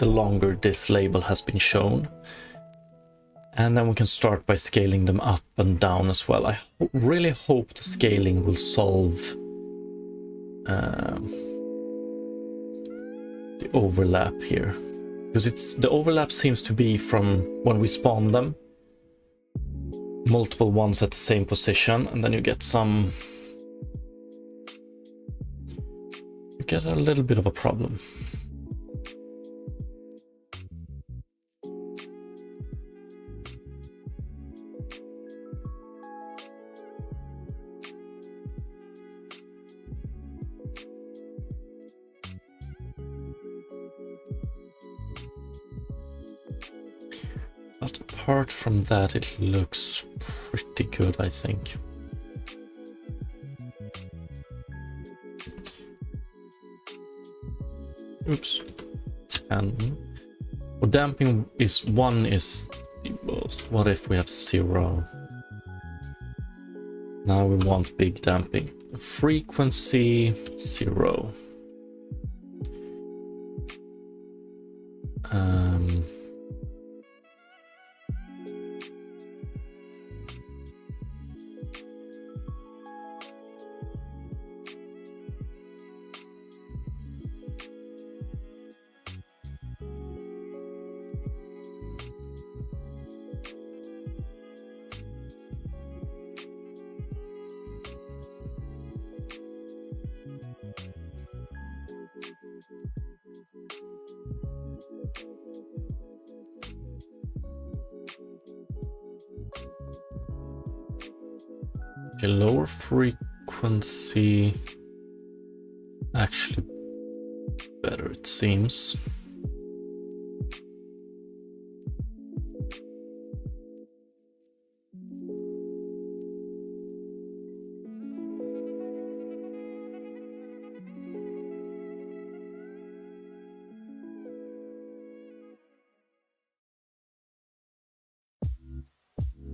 longer this label has been shown. And then we can start by scaling them up and down as well. I really hope the scaling will solve the overlap here, because the overlap seems to be from when we spawn them, multiple ones at the same position, and then you get a little bit of a problem. But apart from that, it looks pretty good, I think. Oops. 10. Well, damping is 1 is the most. What if we have 0? Now we want big damping. Frequency 0. Okay, lower frequency. Actually better, it seems.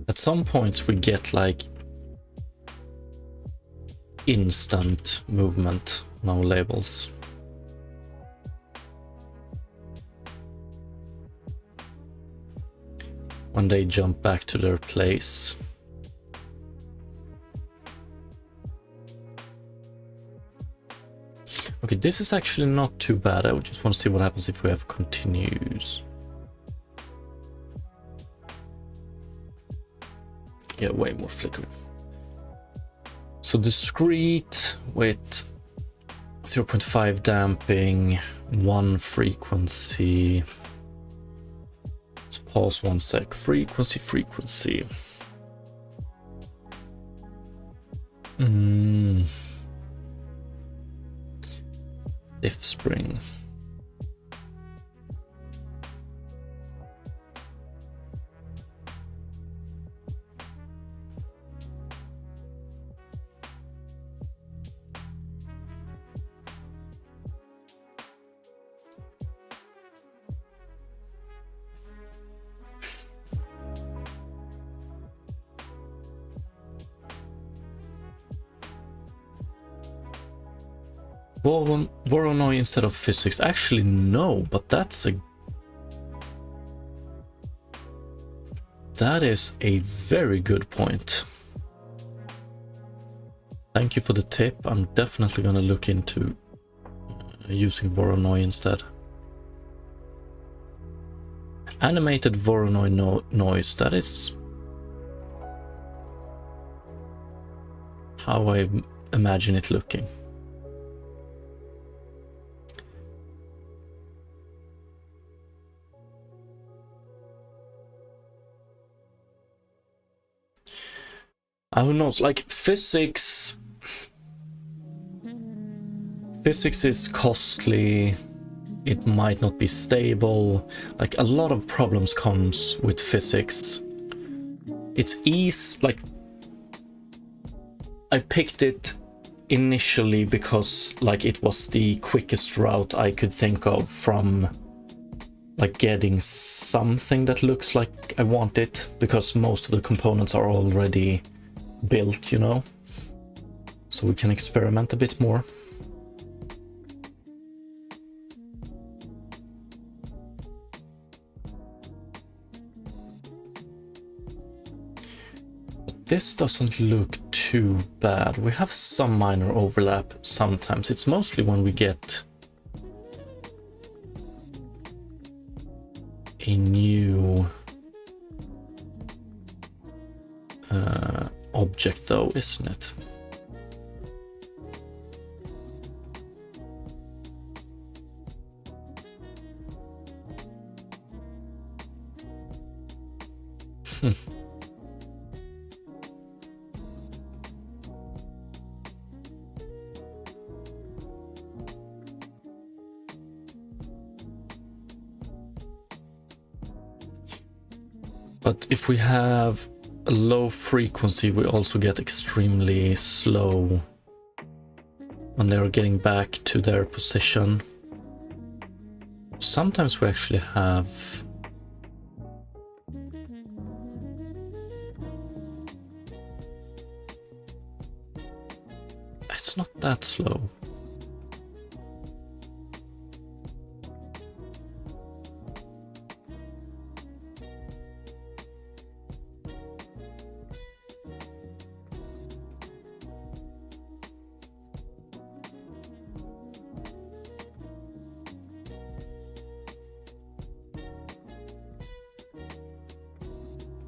At some points we get like instant movement on our labels. When they jump back to their place. Okay, this is actually not too bad. I just want to see what happens if we have continues. Yeah, way more flickering. So discrete with 0.5 damping, 1 frequency. Let's pause 1 sec. Frequency. Diff spring. Voronoi instead of physics. Actually, no, but that is a very good point. Thank you for the tip. I'm definitely gonna look into using Voronoi instead. Animated Voronoi noise. That is how I imagine it looking. Who knows, like physics is costly, it might not be stable, like a lot of problems comes with physics. It's easy, like I picked it initially because like it was the quickest route I could think of from like getting something that looks like I want it, because most of the components are already built, you know, so we can experiment a bit more. But this doesn't look too bad. We have some minor overlap sometimes. It's mostly when we get a new object though, isn't it? But if we have a low frequency, we also get extremely slow when they're getting back to their position. Sometimes we actually have it's not that slow.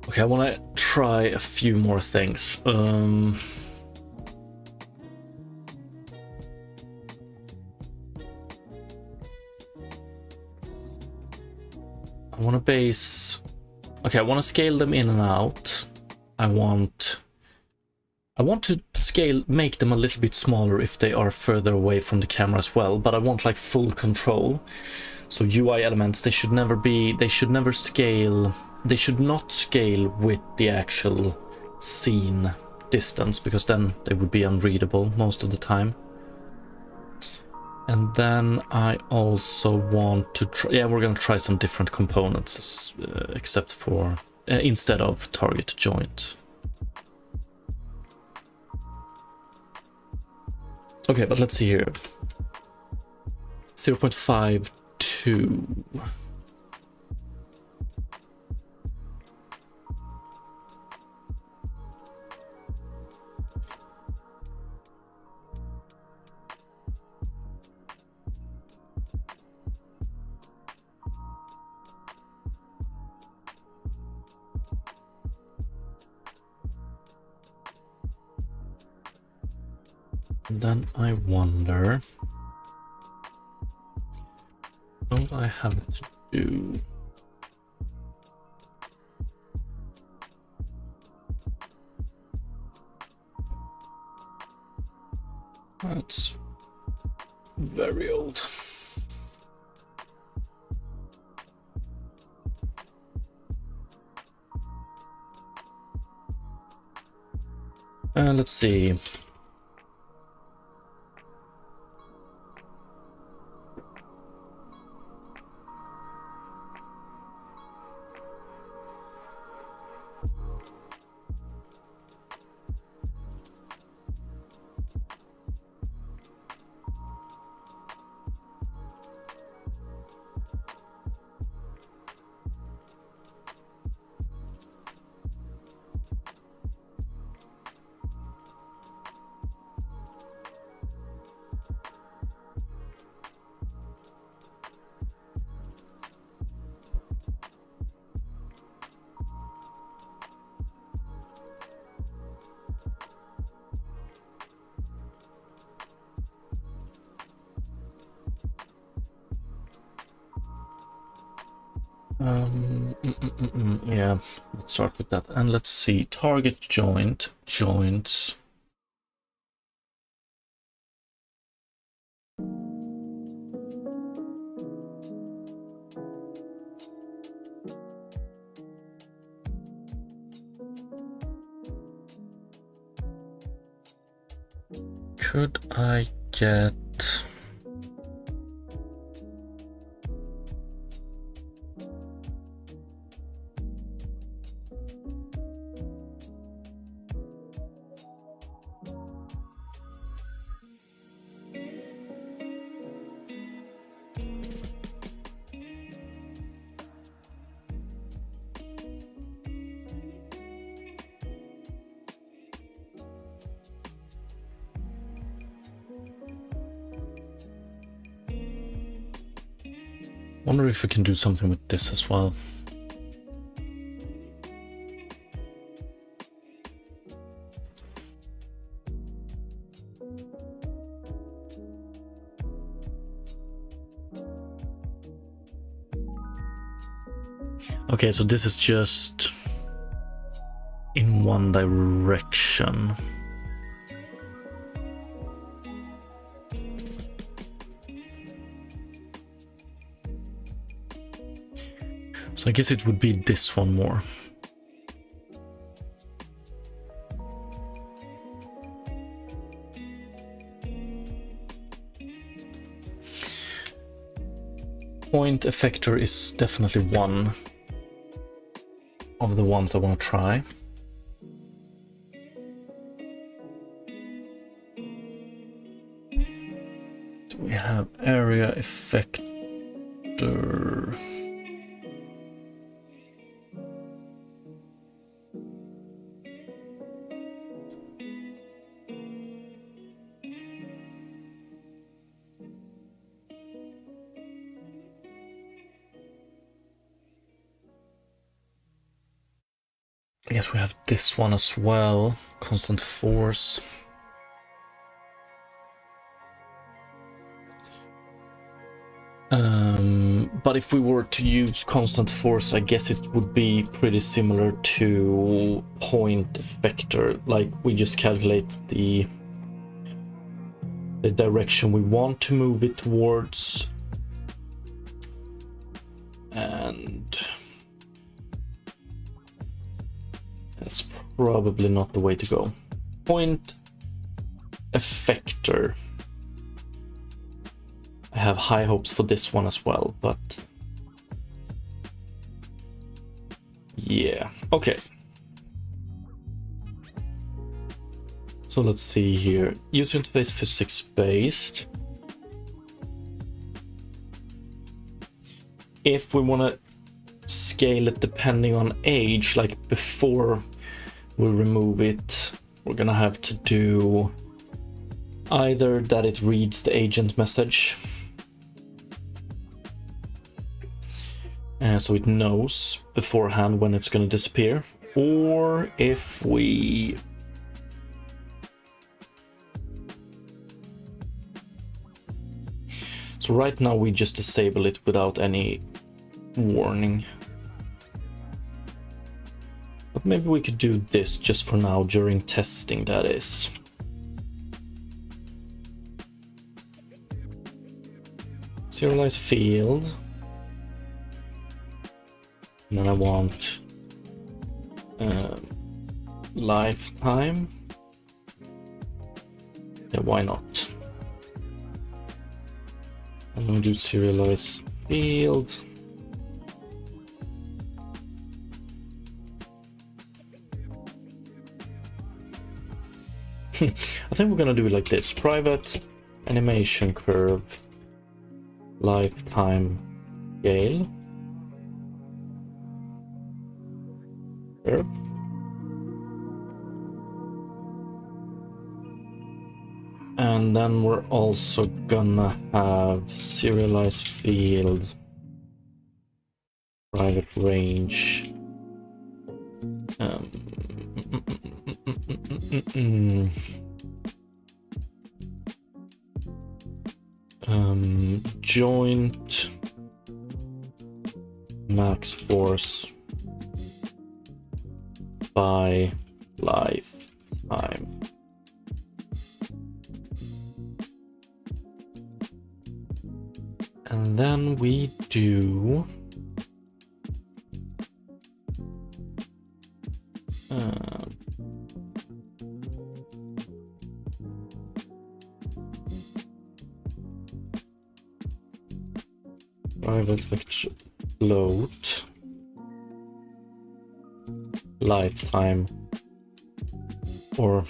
Okay, I want to try a few more things. I want to base... Okay, I want to scale them in and out. I want I want to make them a little bit smaller if they are further away from the camera as well, but I want like full control. So UI elements, they should never scale, they should not scale with the actual scene distance, because then they would be unreadable most of the time. And then I also want to try, yeah, we're gonna try some different components, except for, instead of target joint. Okay, but let's see here. 0.52. And then I wonder, what I have to do. That's very old. Let's see. Yeah, let's start with that. And let's see, target joints. Could I get... wonder if we can do something with this as well. Okay, so this is just in one direction. So I guess it would be this one more. Point effector is definitely one of the ones I want to try. So we have area effector. I guess we have this one as well, constant force. But if we were to use constant force, I guess it would be pretty similar to point vector. Like we just calculate the direction we want to move it towards, and that's probably not the way to go. Point effector. I have high hopes for this one as well, but yeah, okay. So let's see here. User interface physics based. If we want to scale it depending on age, like before we remove it, we're gonna have to do either that it reads the agent message, so it knows beforehand when it's gonna disappear, or if we so right now we just disable it without any warning. But maybe we could do this just for now, during testing that is. Serialize field. And then I want lifetime. Yeah, why not? I'm gonna do serialize field. I think we're gonna do it like this: private animation curve lifetime scale curve. And then we're also gonna have serialize field private range joint max force by lifetime. And then we do private vector float lifetime, or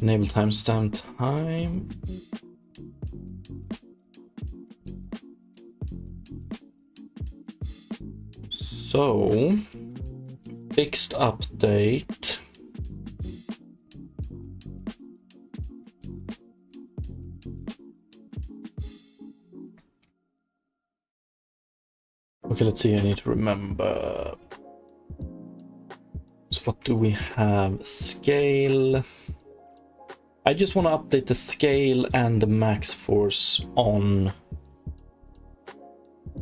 enable timestamp time. So fixed update. Okay, let's see, I need to remember. So what do we have? Scale. I just want to update the scale and the max force on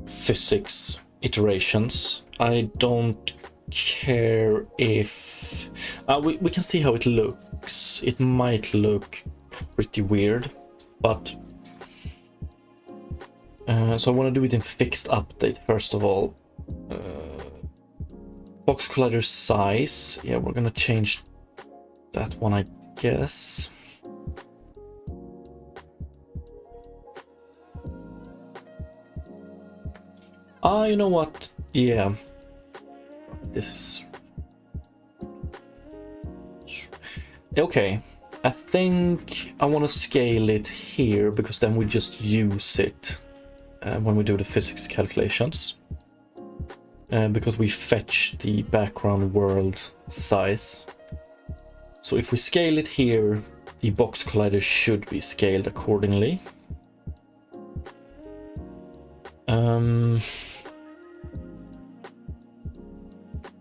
physics iterations. I don't care if we can see how it looks. It might look pretty weird, but so I want to do it in fixed update first of all. Box collider size, yeah, we're gonna change that one, I guess. You know what? Yeah. This is... Okay. I think I want to scale it here, because then we just use it when we do the physics calculations. Because we fetch the background world size. So if we scale it here, the box collider should be scaled accordingly.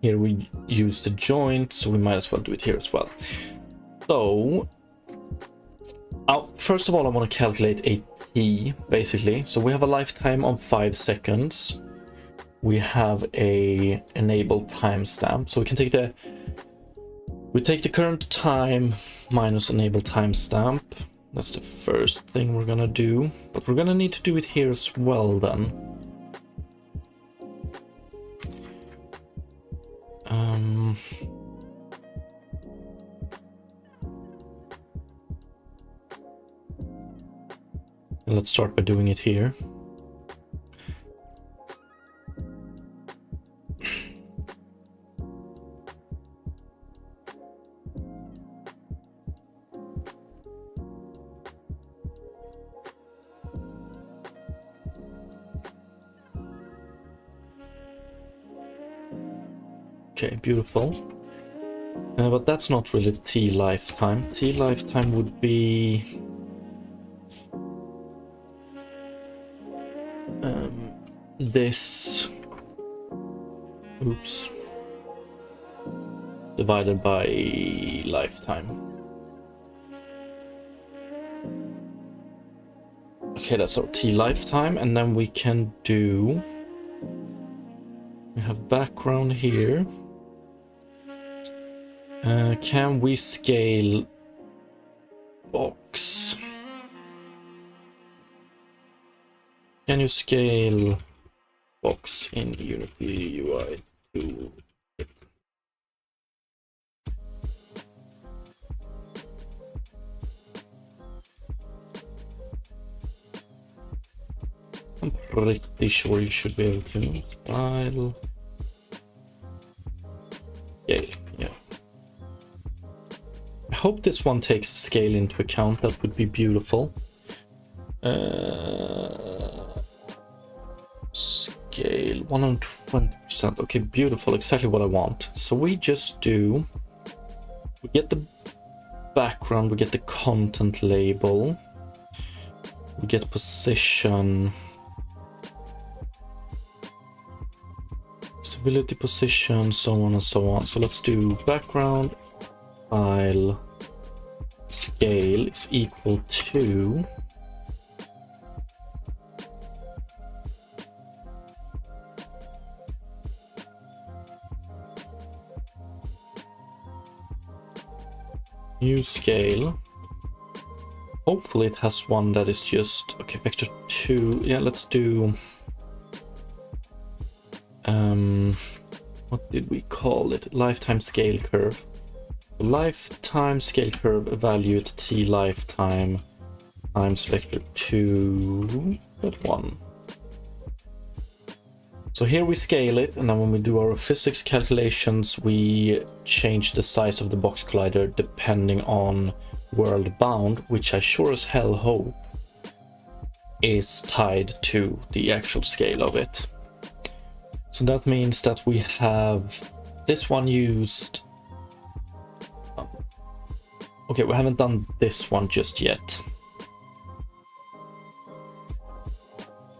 Here we use the joint, so we might as well do it here as well. So first of all, I want to calculate a t, basically. So we have a lifetime of 5 seconds. We have a enable timestamp, so we can take the current time minus enable timestamp. That's the first thing we're gonna do, but we're gonna need to do it here as well then. Let's start by doing it here. Okay, beautiful. But that's not really T lifetime. T lifetime would be this, oops, divided by lifetime. Okay, that's our T lifetime, and then we can do, we have background here. Can we scale box? Can you scale box in Unity UI to I'm pretty sure you should be able to style scale, yeah. I hope this one takes scale into account. That would be beautiful. Scale 120%. Okay, beautiful. Exactly what I want. So we just do, we get the background, we get the content label, we get position, visibility position, so on and so on. So let's do background file scale is equal to new scale. Hopefully it has one that is just, okay, vector 2. Yeah, let's do what did we call it? Lifetime scale curve. Lifetime scale curve evaluate T lifetime times vector 2.1. So here we scale it, and then when we do our physics calculations, we change the size of the box collider depending on world bound, which I sure as hell hope is tied to the actual scale of it. So that means that we have this one used. Okay, we haven't done this one just yet.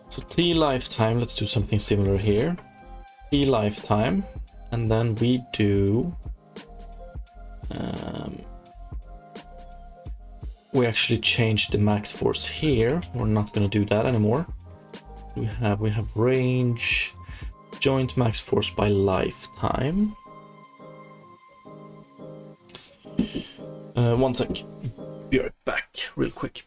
So T lifetime, let's do something similar here. T lifetime, and then we do we actually changed the max force here. We're not going to do that anymore. We have range, joint max force by lifetime. One sec. Be right back, real quick.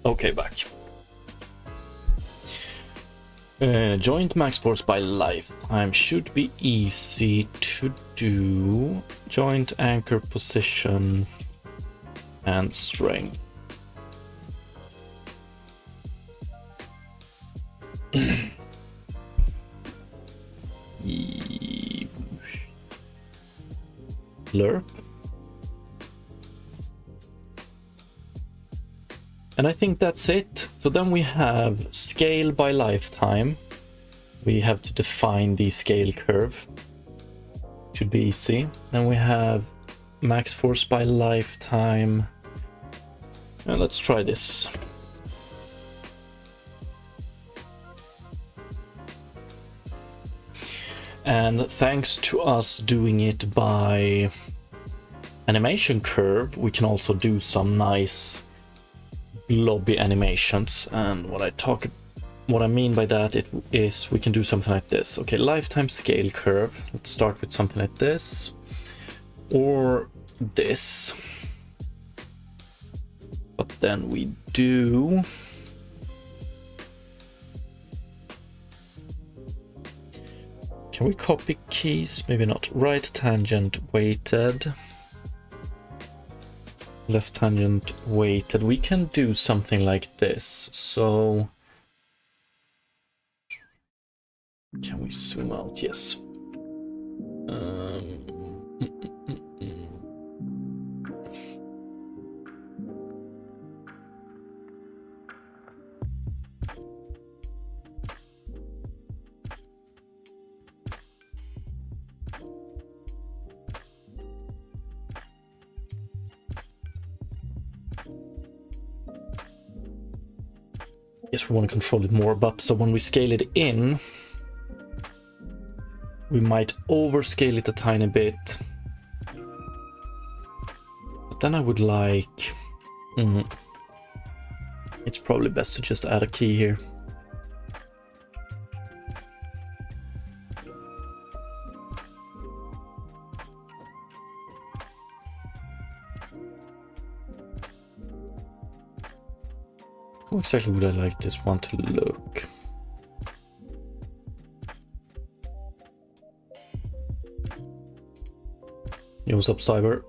Okay, back. Joint max force by lifetime should be easy to do. Joint anchor position and strength. Blurb. And I think that's it. So then we have scale by lifetime. We have to define the scale curve. Should be easy. Then we have max force by lifetime. Now let's try this. And thanks to us doing it by animation curve, we can also do some nice blobby animations. And what I mean by that is we can do something like this. Okay, lifetime scale curve. Let's start with something like this or this. But then we do can we copy keys? Maybe not. Right tangent weighted. Left tangent weighted. We can do something like this. So can we zoom out? Yes. Yes, we want to control it more, but so when we scale it in, we might overscale it a tiny bit. But then I would like... It's probably best to just add a key here. How exactly would I like this one to look? Yo, what's up, Cyber?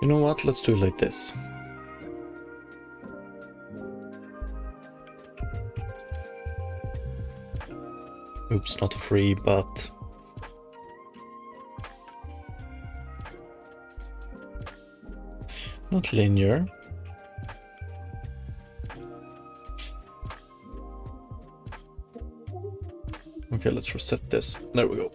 You know what? Let's do it like this. Oops, not free, but... not linear. Okay, let's reset this. There we go.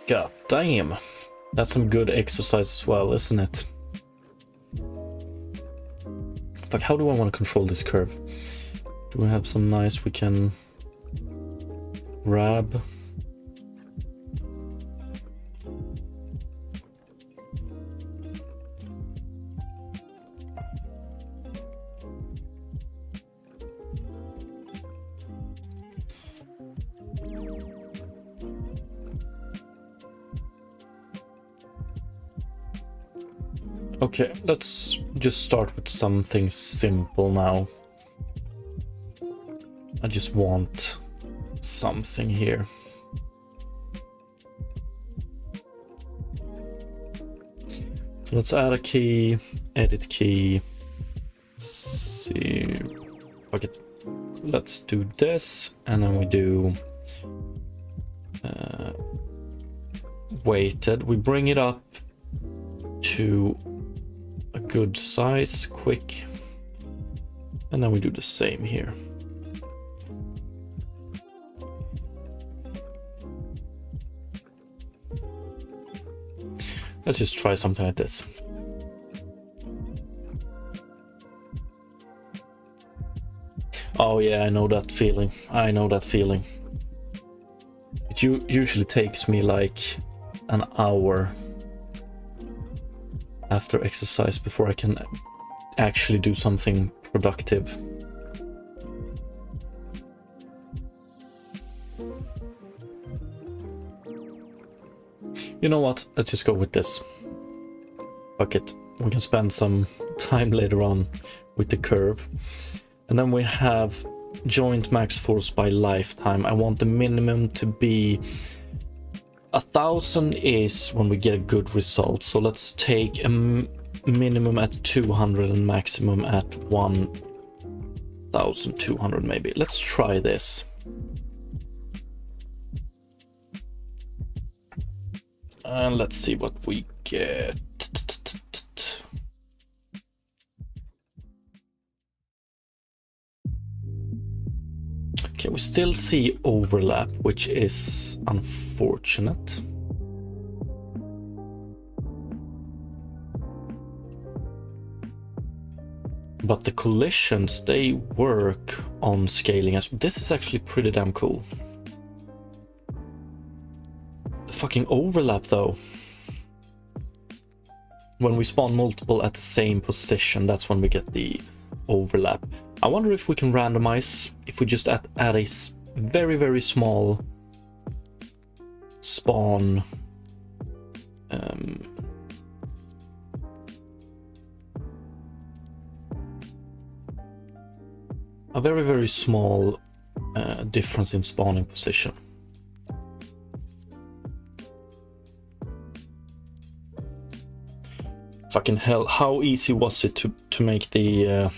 God damn. That's some good exercise as well, isn't it? Fuck, how do I want to control this curve? Do we have some nice we can grab? Okay, let's just start with something simple now. I just want something here. So let's add a key, edit key. See, okay, let's do this, and then we do weighted. We bring it up to a good size, quick, and then we do the same here. Let's just try something like this. Oh yeah, I know that feeling. I know that feeling. It usually takes me like an hour after exercise before I can actually do something productive. You know what? Let's just go with this. Fuck it. We can spend some time later on with the curve. And then we have joint max force by lifetime. I want the minimum to be 1,000 is when we get a good result. So let's take a minimum at 200 and maximum at 1,200 maybe. Let's try this. And let's see what we get. Okay, we still see overlap, which is unfortunate. But the collisions, they work on scaling as this is actually pretty damn cool. The fucking overlap though. When we spawn multiple at the same position, that's when we get the overlap. I wonder if we can randomize if we just add a very, very small spawn a very, very small difference in spawning position. Fucking hell, how easy was it to make the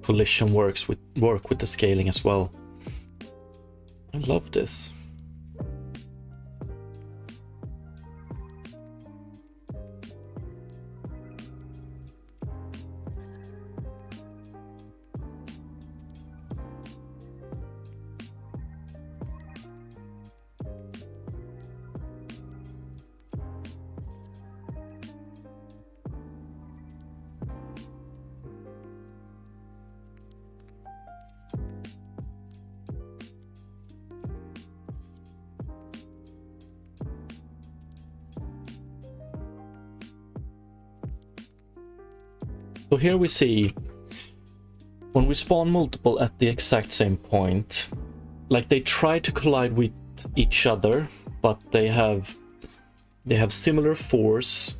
collision work with the scaling as well? I love this. So here we see when we spawn multiple at the exact same point, like they try to collide with each other, but they have similar force,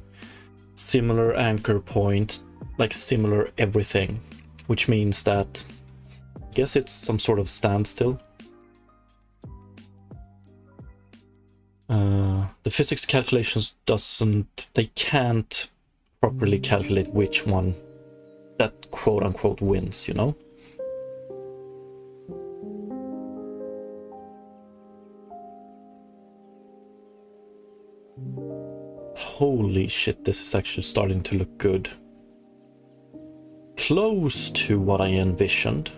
similar anchor point, like similar everything, which means that I guess it's some sort of standstill. The physics calculations they can't properly calculate which one that quote-unquote wins, you know? Holy shit, this is actually starting to look good. Close to what I envisioned.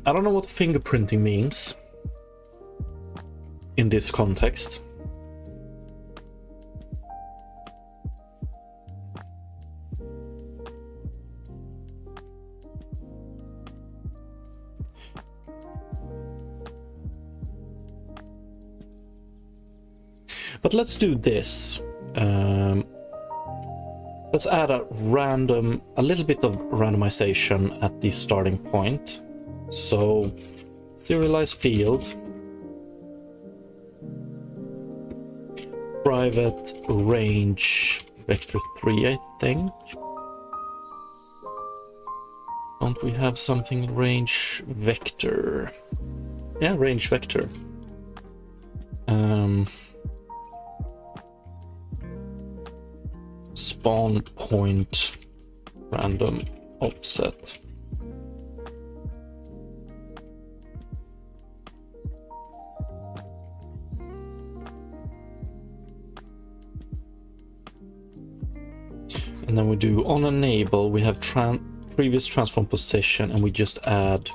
I don't know what fingerprinting means in this context. But let's do this. Let's add a little bit of randomization at the starting point. So, serialize field, private range vector 3, I think. Don't we have something range vector? Yeah, range vector. Spawn point random offset. And then we do on enable, we have previous transform position, and we just add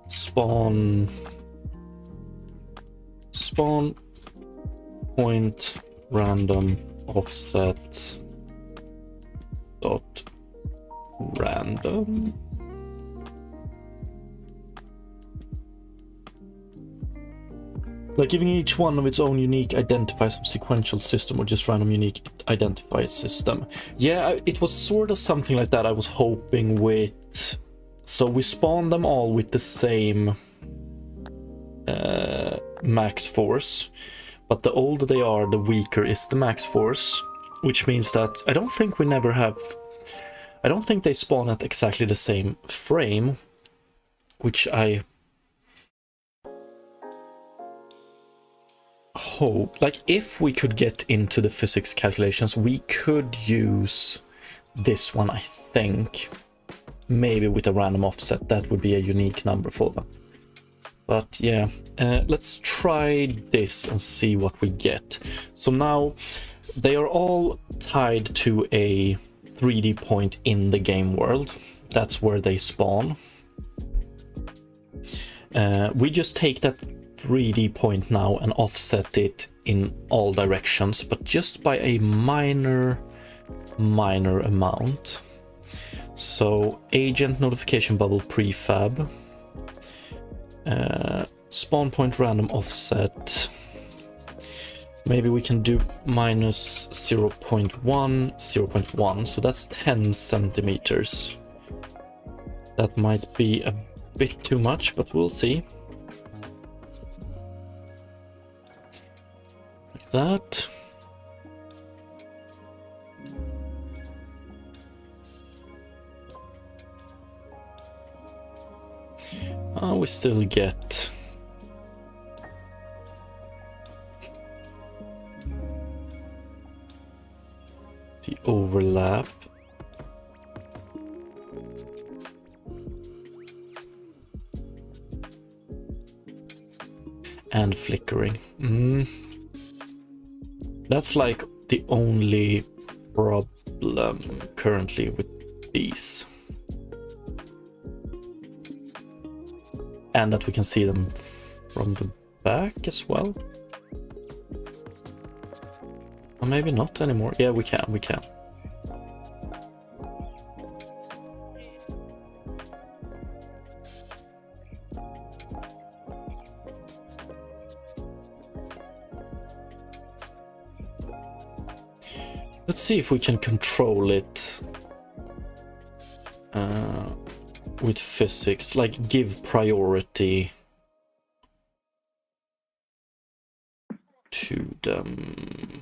spawn point random offset dot random. Like giving each one of its own unique identifier, some sequential system, or just random unique identifier system. Yeah, it was sort of something like that I was hoping with. So we spawn them all with the same max force, but the older they are, the weaker is the max force, which means that I don't think they spawn at exactly the same frame, which I hope, like if we could get into the physics calculations, we could use this one, I think. Maybe with a random offset, that would be a unique number for them. But yeah, let's try this and see what we get. So now they are all tied to a 3D point in the game world. That's where they spawn. We just take that 3D point now and offset it in all directions, but just by a minor amount. So agent notification bubble prefab, spawn point random offset. Maybe we can do minus 0.1, so that's 10 centimeters. That might be a bit too much, but we'll see. Like that. We still get the overlap. And flickering. That's like the only problem currently with these. And that we can see them from the back as well. Or maybe not anymore. Yeah, we can. Let's see if we can control it with physics, like give priority to them.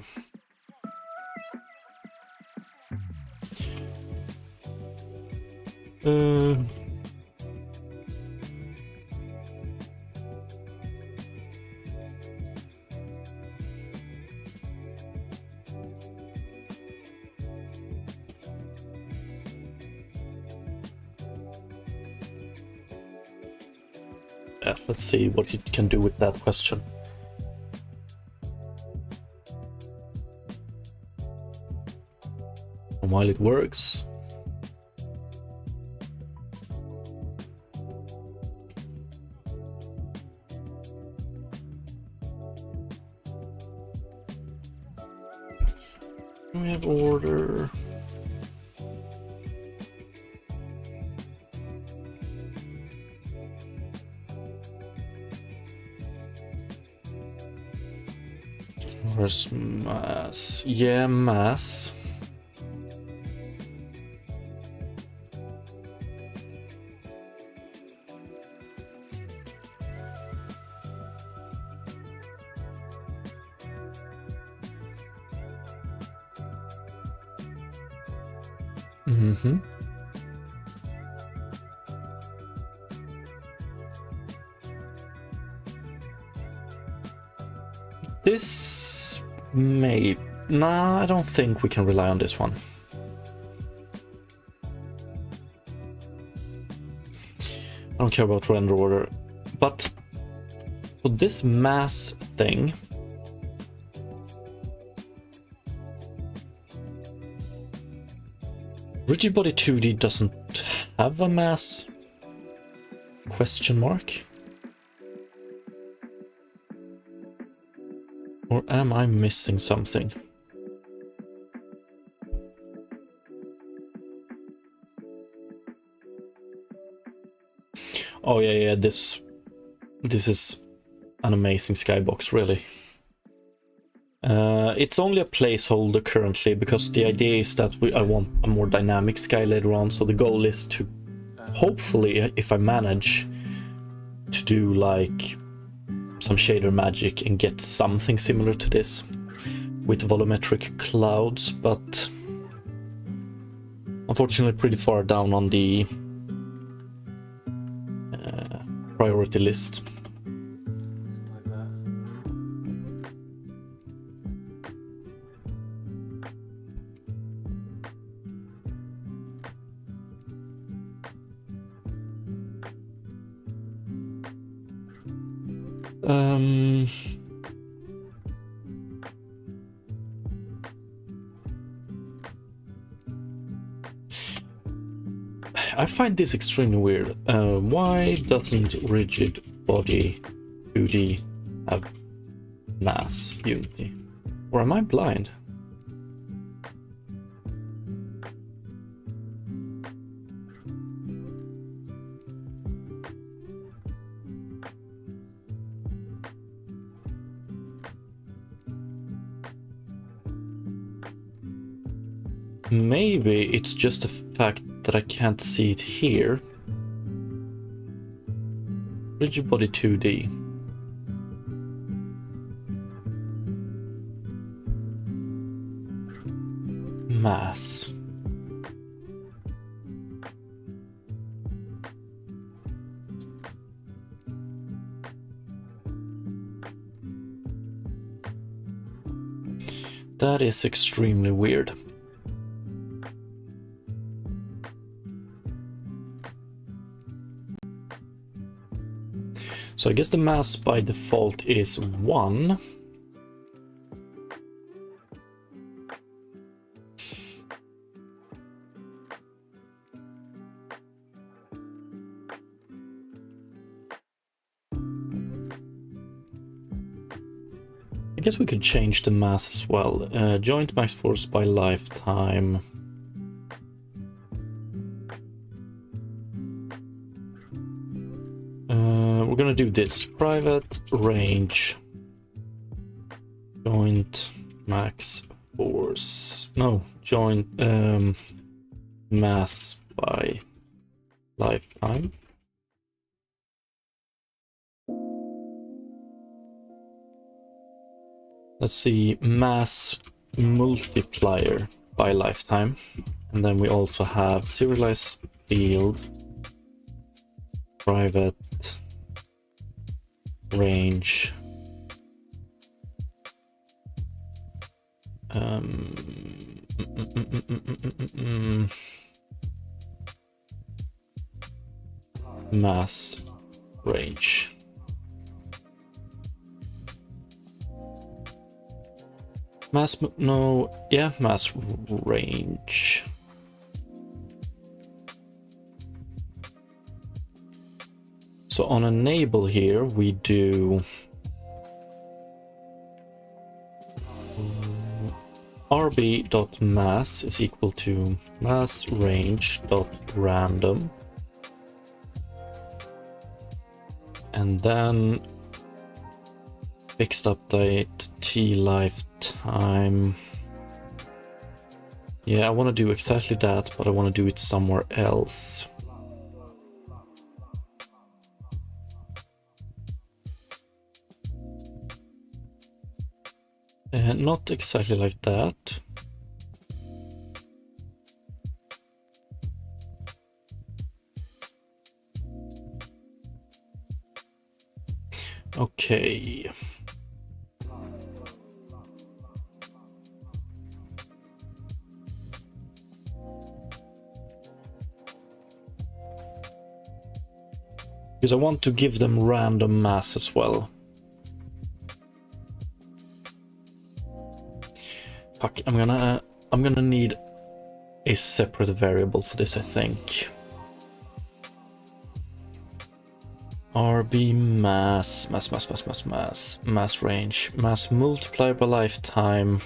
Yeah, let's see what it can do with that question. And while it works, we have order. Where's mass? Yeah, mass. Mm-hmm. This may... Nah, I don't think we can rely on this one. I don't care about render order. But for this mass thing, Rigid Body 2D doesn't have a mass? Question mark? Or am I missing something? Oh yeah, this is an amazing skybox, really. It's only a placeholder currently because the idea is that I want a more dynamic sky later on, so the goal is to hopefully, if I manage, to do like some shader magic and get something similar to this with volumetric clouds, but unfortunately pretty far down on the priority list. I find this extremely weird. Why doesn't Rigid Body 2D have mass unity? Or am I blind? Maybe it's just the fact that I can't see it here. Rigid Body 2D. Mass. That is extremely weird. So I guess the mass by default is 1. I guess we could change the mass as well. Joint max force by lifetime. We're gonna do this. Private range. Joint max force. No, joint mass by lifetime. Let's see, mass multiplier by lifetime. And then we also have serialized field, private range, mass range. Mass range. So on enable here we do rb.mass is equal to mass range.random, and then fixed update t lifetime. Yeah, I want to do exactly that, but I want to do it somewhere else. Not exactly like that. Okay. Because I want to give them random mass as well. Fuck, I'm gonna need a separate variable for this, I think. RB mass range, mass multiplied by lifetime.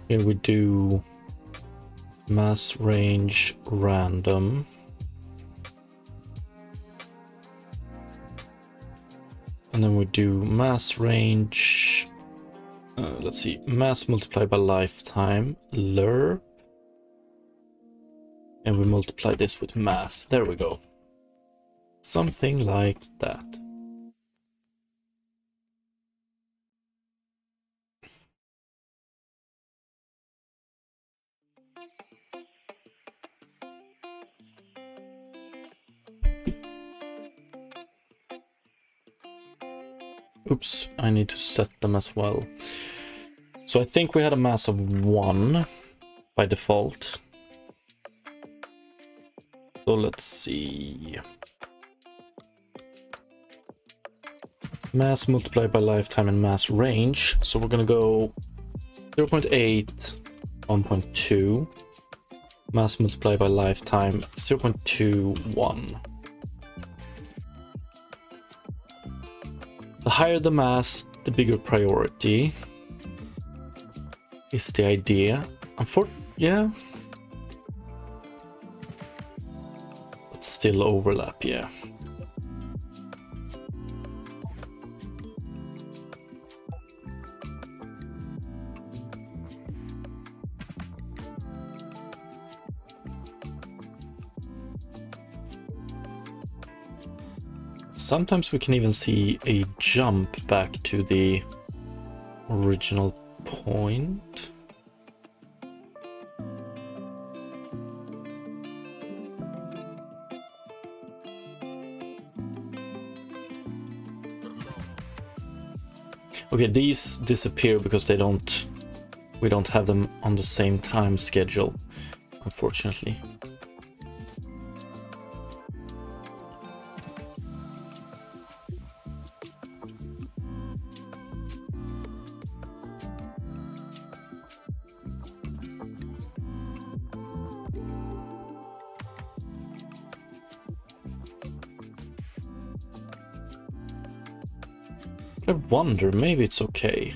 Here we do mass range random. And then we do mass range, let's see, mass multiplied by lifetime, lerp. And we multiply this with mass. There we go. Something like that. Oops, I need to set them as well. So I think we had a mass of 1 by default. So let's see. Mass multiplied by lifetime and mass range. So we're gonna go 0.8, 1.2. Mass multiplied by lifetime 0.21. The higher the mass, the bigger priority is the idea. Yeah. But still overlap, yeah. Sometimes we can even see a jump back to the original point. Okay, these disappear because we don't have them on the same time schedule, unfortunately. I wonder, maybe it's okay.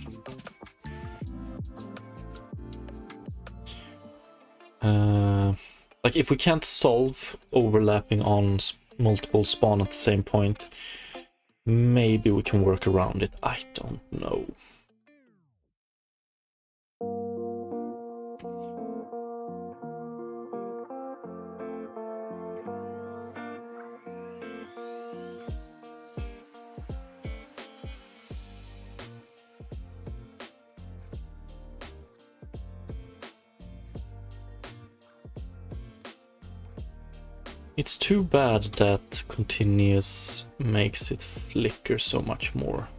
Like if we can't solve overlapping on multiple spawn at the same point, maybe we can work around it. I don't know. It's too bad that continuous makes it flicker so much more.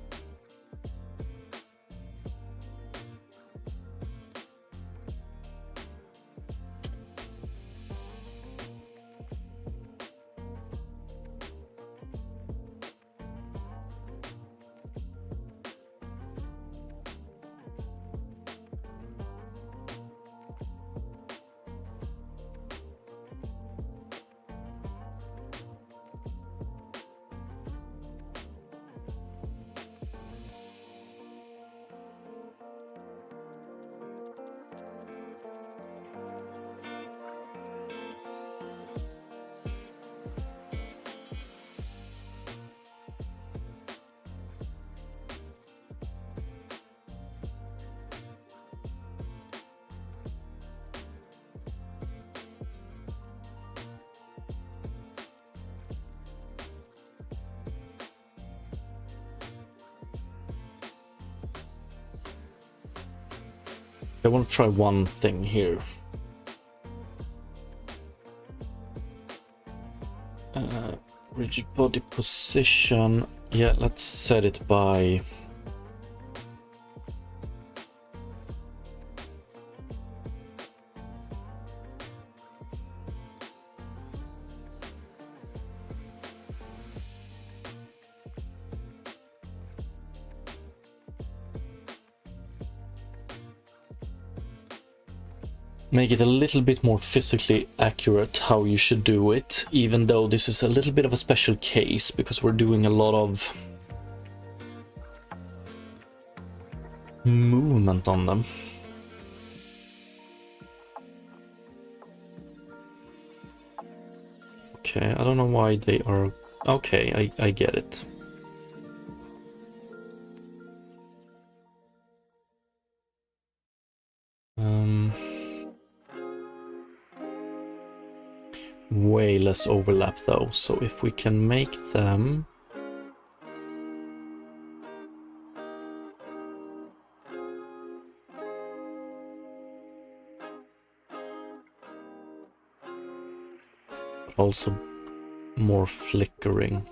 I want to try one thing here. Rigid body position. Yeah, let's set it by make it a little bit more physically accurate how you should do it, even though this is a little bit of a special case because we're doing a lot of movement on them. Okay, I don't know why they are... Okay, I get it. Way less overlap though, so if we can make them... also more flickering.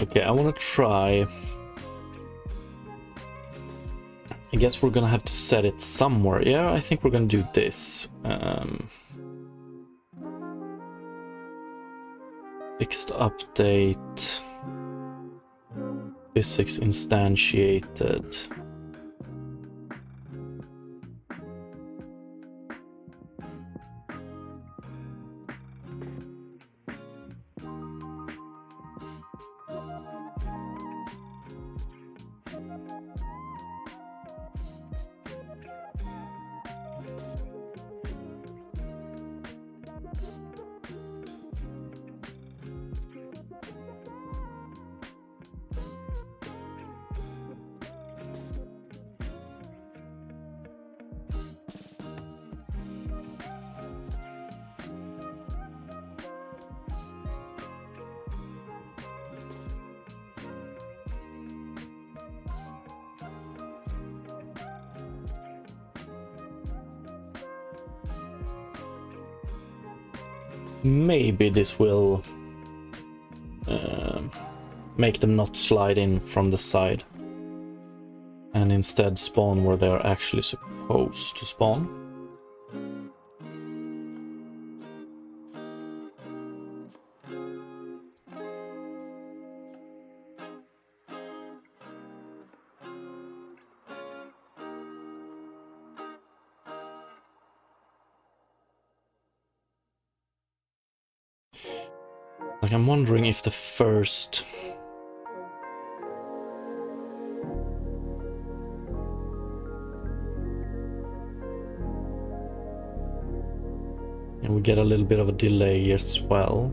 Okay, I want to try... I guess we're gonna have to set it somewhere. Yeah, I think we're gonna do this. Fixed update. Physics instantiated. Maybe this will make them not slide in from the side and instead spawn where they're actually supposed to spawn. Like, I'm wondering if the first... And we get a little bit of a delay as well.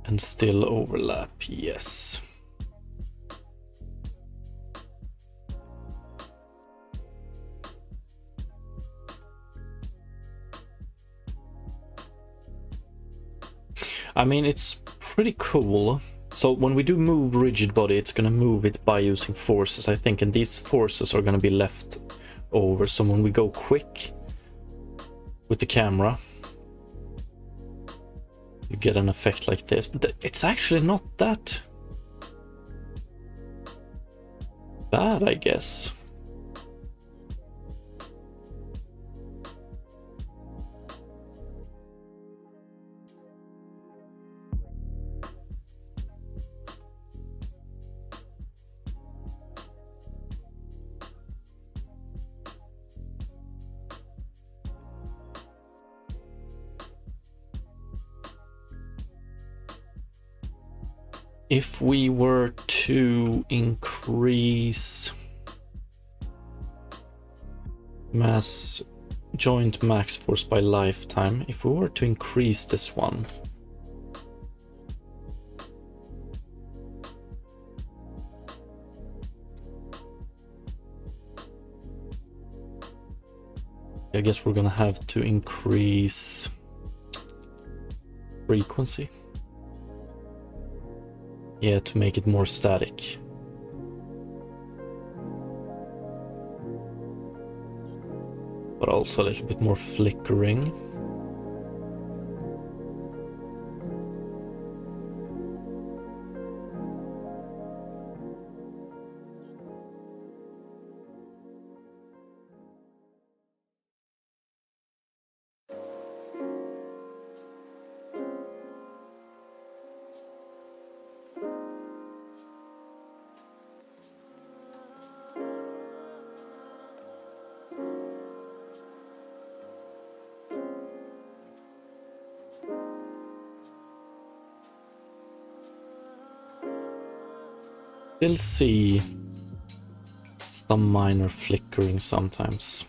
And still overlap, yes. I mean, it's pretty cool. So when we do move rigid body, it's gonna move it by using forces, I think, and these forces are gonna be left over. So when we go quick with the camera, you get an effect like this. But it's actually not that bad, I guess. If we were to increase mass joint max force by lifetime, if we were to increase this one, I guess we're gonna have to increase frequency. Yeah, to make it more static. But also a little bit more flickering. Still see some minor flickering sometimes.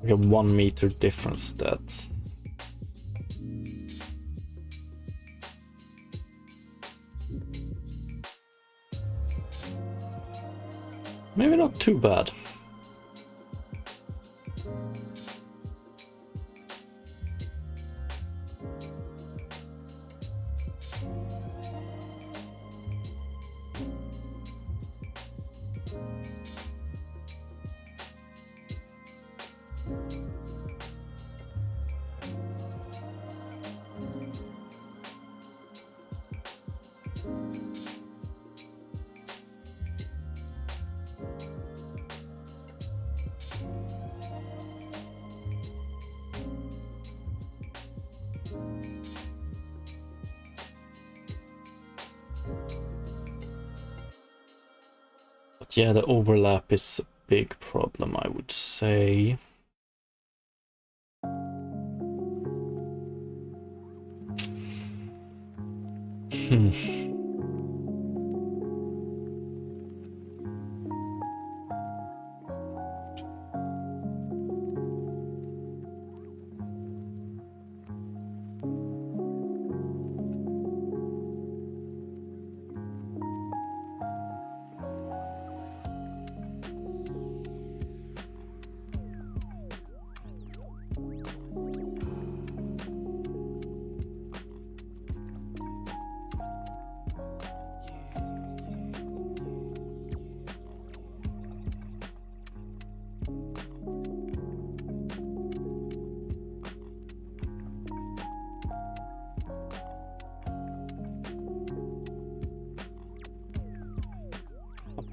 We have 1 meter difference. That's maybe not too bad. But yeah, the overlap is a big problem, I would say.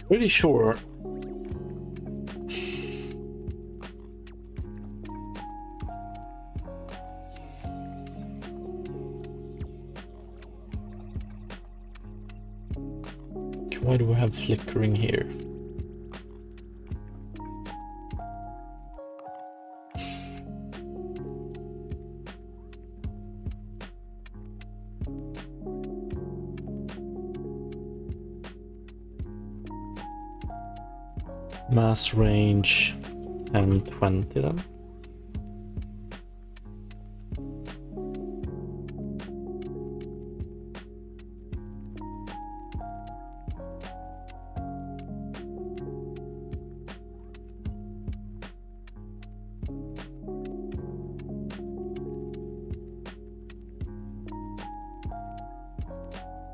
Pretty sure and flickering here. Mass range 1020 then.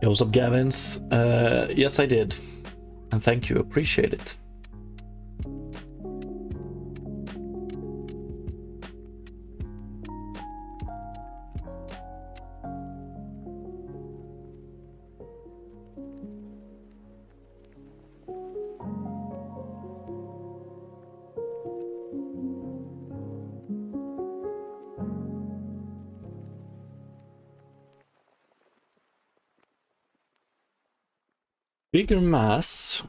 Yo, what's up, Gavins? Yes, I did. And thank you, appreciate it. Bigger mass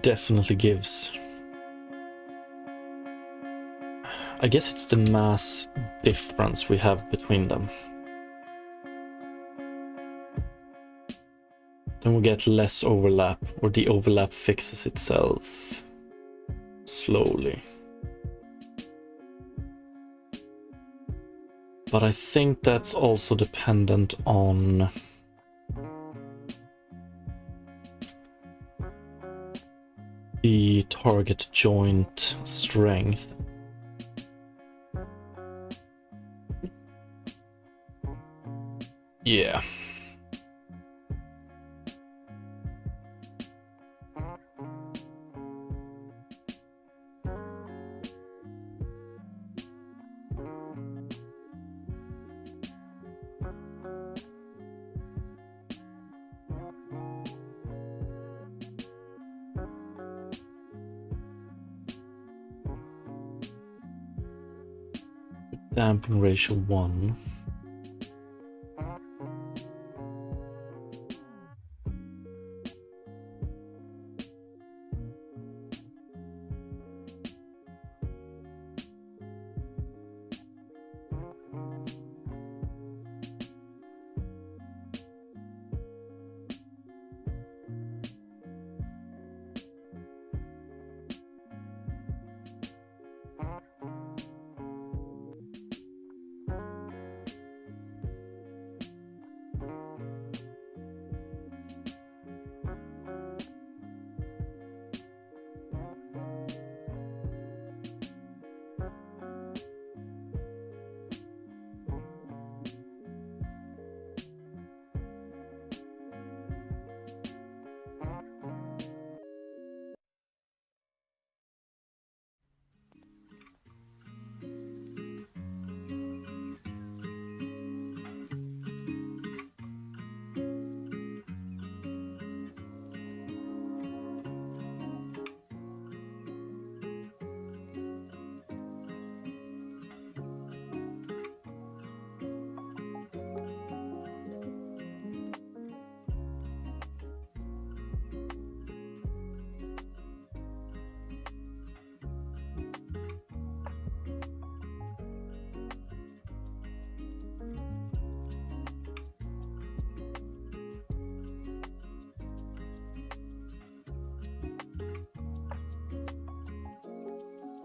definitely gives... I guess it's the mass difference we have between them. Then we get less overlap, or the overlap fixes itself slowly. But I think that's also dependent on the target joint strength. Yeah. Damping ratio 1.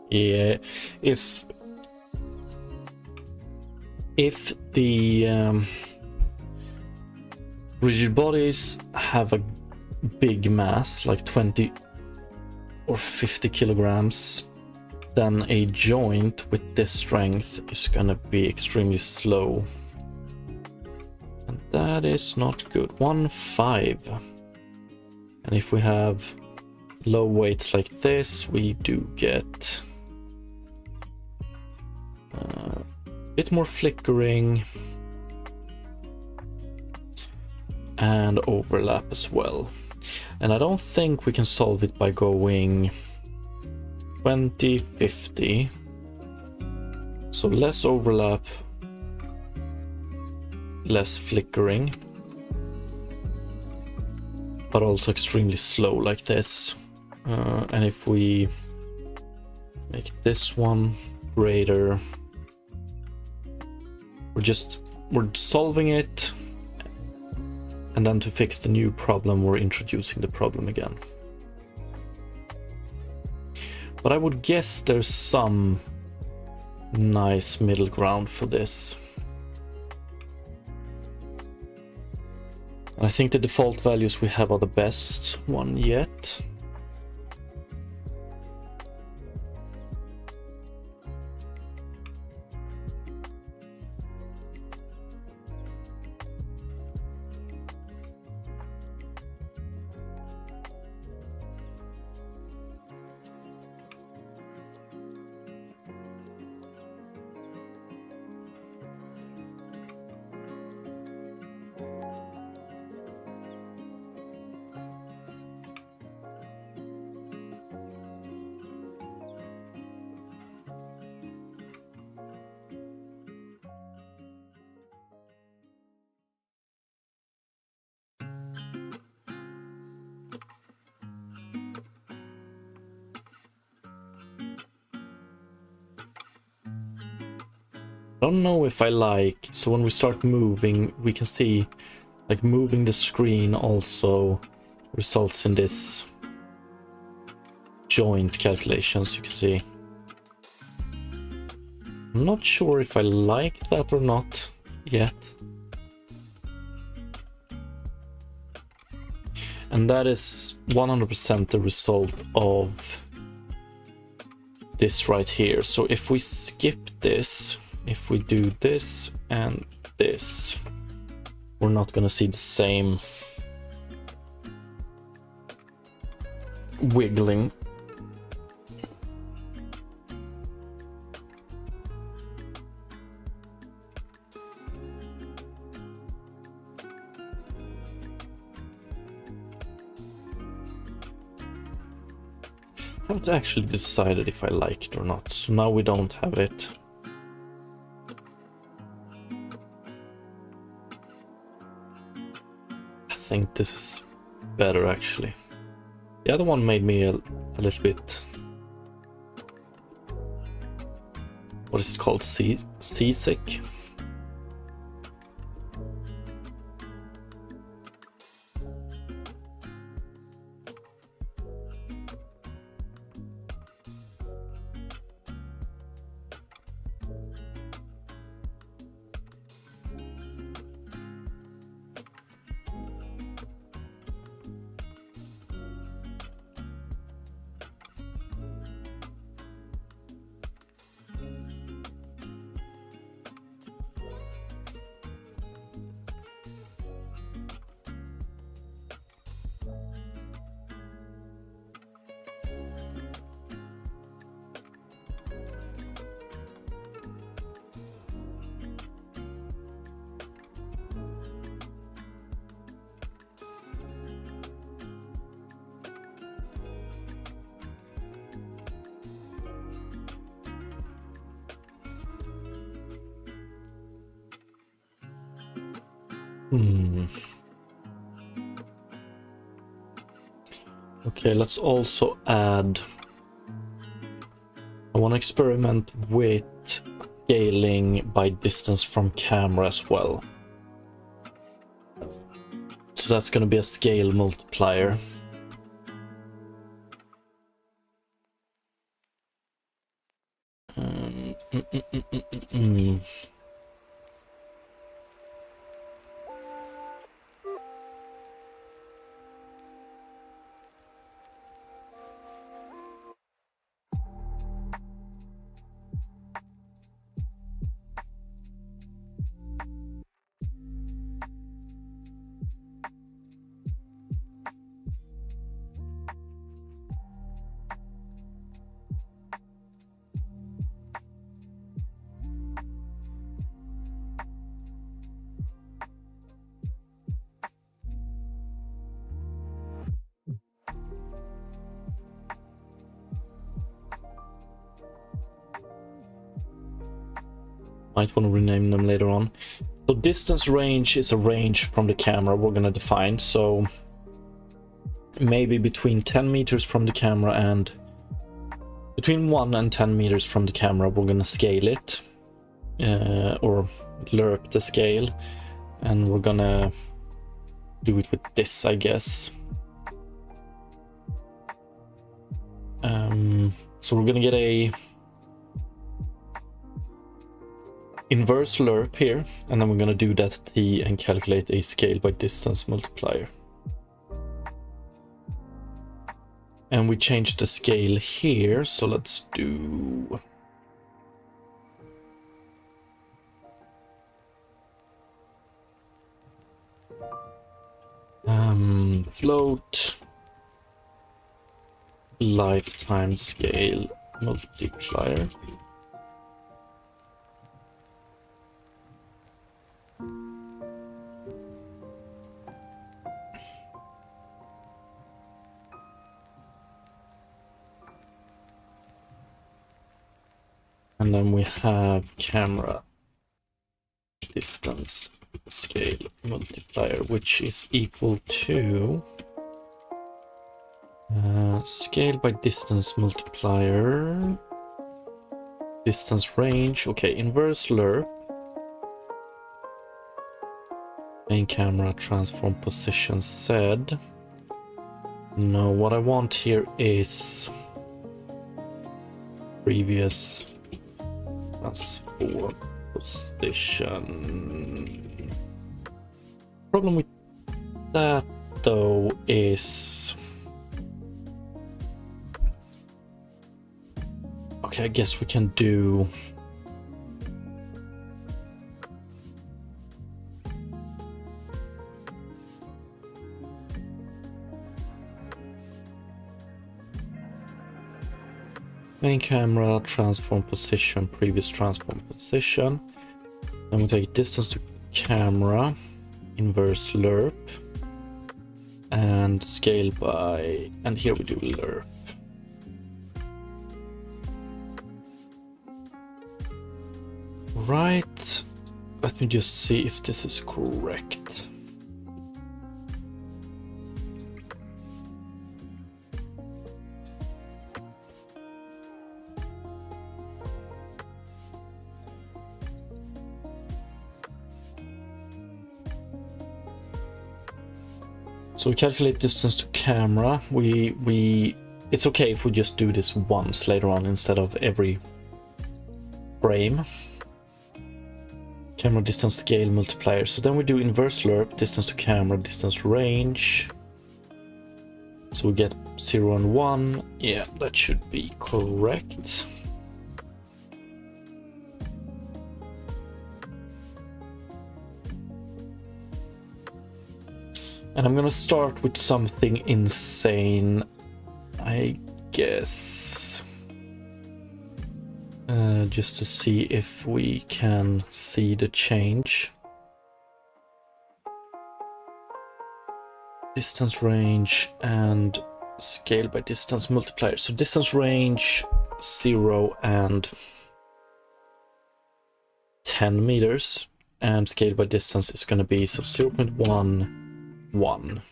Yeah, if the rigid bodies have a big mass, like 20 or 50 kilograms, then a joint with this strength is gonna be extremely slow. And that is not good. 1.5. And if we have low weights like this, we do get a bit more flickering and overlap as well. And I don't think we can solve it by going 20-50. So less overlap, less flickering. but also extremely slow like this. And if we make this one greater, we're solving it, and then to fix the new problem, we're introducing the problem again. But I would guess there's some nice middle ground for this. I think the default values we have are the best one yet. I don't know if I like, so when we start moving, we can see like moving the screen also results in this joint calculations, you can see. I'm not sure if I like that or not yet. And that is 100% the result of this right here. So if we skip this, if we do this and this, we're not gonna see the same wiggling. I haven't actually decided if I like it or not, so now we don't have it. I think this is better actually. The other one made me a little bit, what is it called, seasick? Okay, let's also add, I want to experiment with scaling by distance from camera as well. So that's going to be a scale multiplier. Might want to rename them later on. So distance range is a range from the camera we're going to define. So maybe between 10 meters from the camera and between 1 and 10 meters from the camera, we're gonna scale it, or lerp the scale, and we're gonna do it with this, I guess. So we're gonna get a inverse lerp here, and then we're gonna do that t and calculate a scale by distance multiplier. And we changed the scale here, so let's do float lifetime scale multiplier. And then we have camera distance scale multiplier, which is equal to scale by distance multiplier, distance range. Okay, inverse lerp, main camera transform position said. No, what I want here is previous transform position. Problem with that though is, okay, I guess we can do main camera transform position, previous transform position. Then we take distance to camera, inverse lerp, and scale by, and here we do lerp. Right, let me just see if this is correct. So we calculate distance to camera. It's okay if we just do this once later on instead of every frame. Camera distance scale multiplier. So then we do inverse lerp, distance to camera, distance range. So we get 0 and 1. Yeah, that should be correct. And I'm gonna start with something insane, I guess. Just to see if we can see the change. Distance range and scale by distance multiplier. So distance range 0 and 10 meters, and scale by distance is gonna be so 0.1. 1.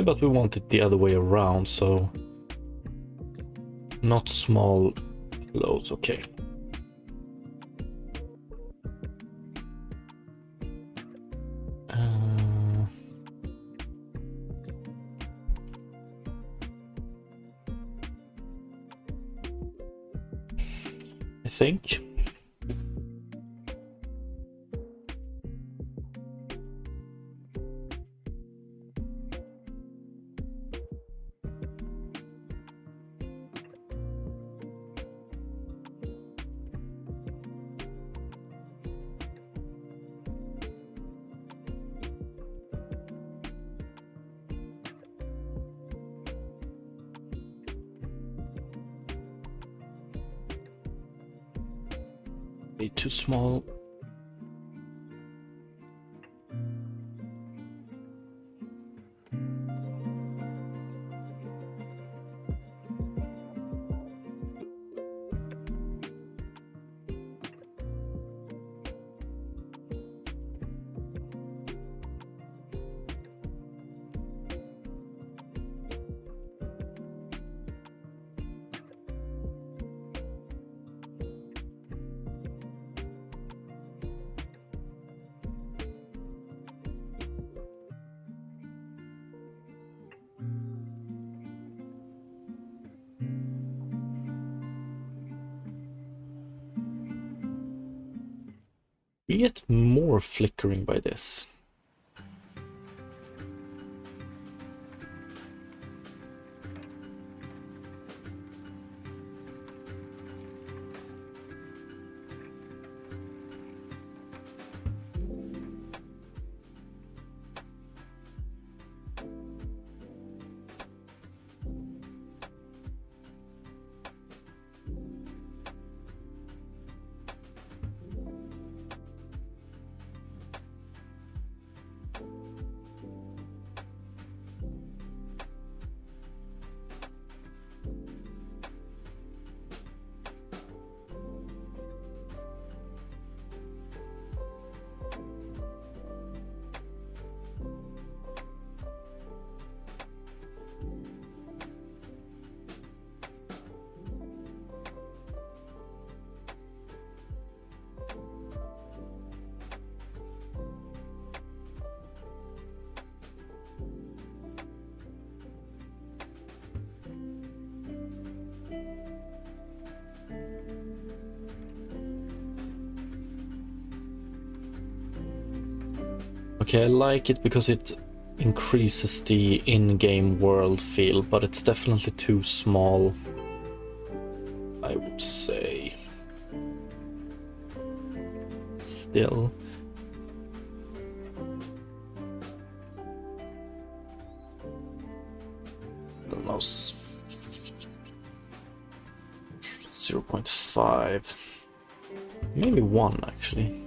But we want it the other way around, so not small floats. Okay. I think. Too small. We get more flickering by this. Okay, I like it because it increases the in-game world feel, but it's definitely too small, I would say. Still. I don't know. 0.5. Maybe 1, actually.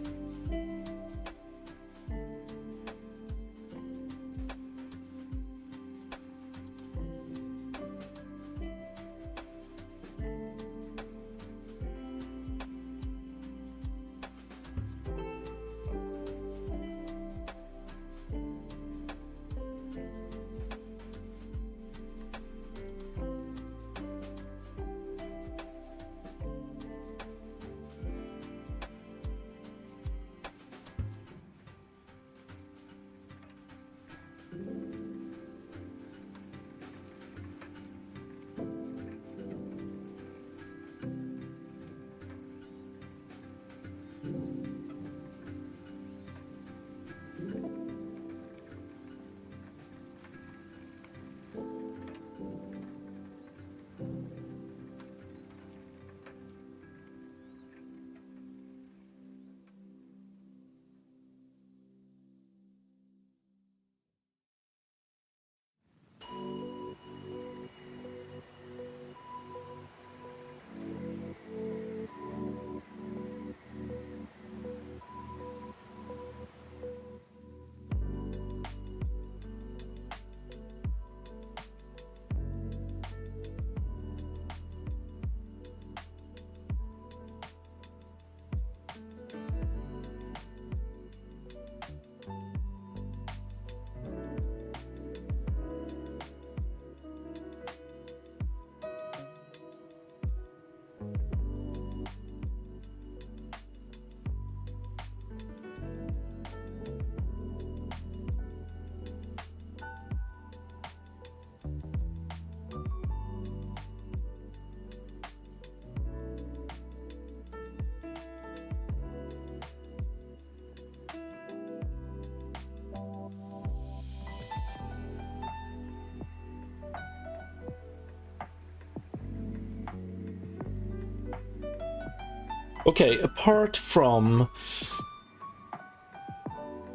Okay, apart from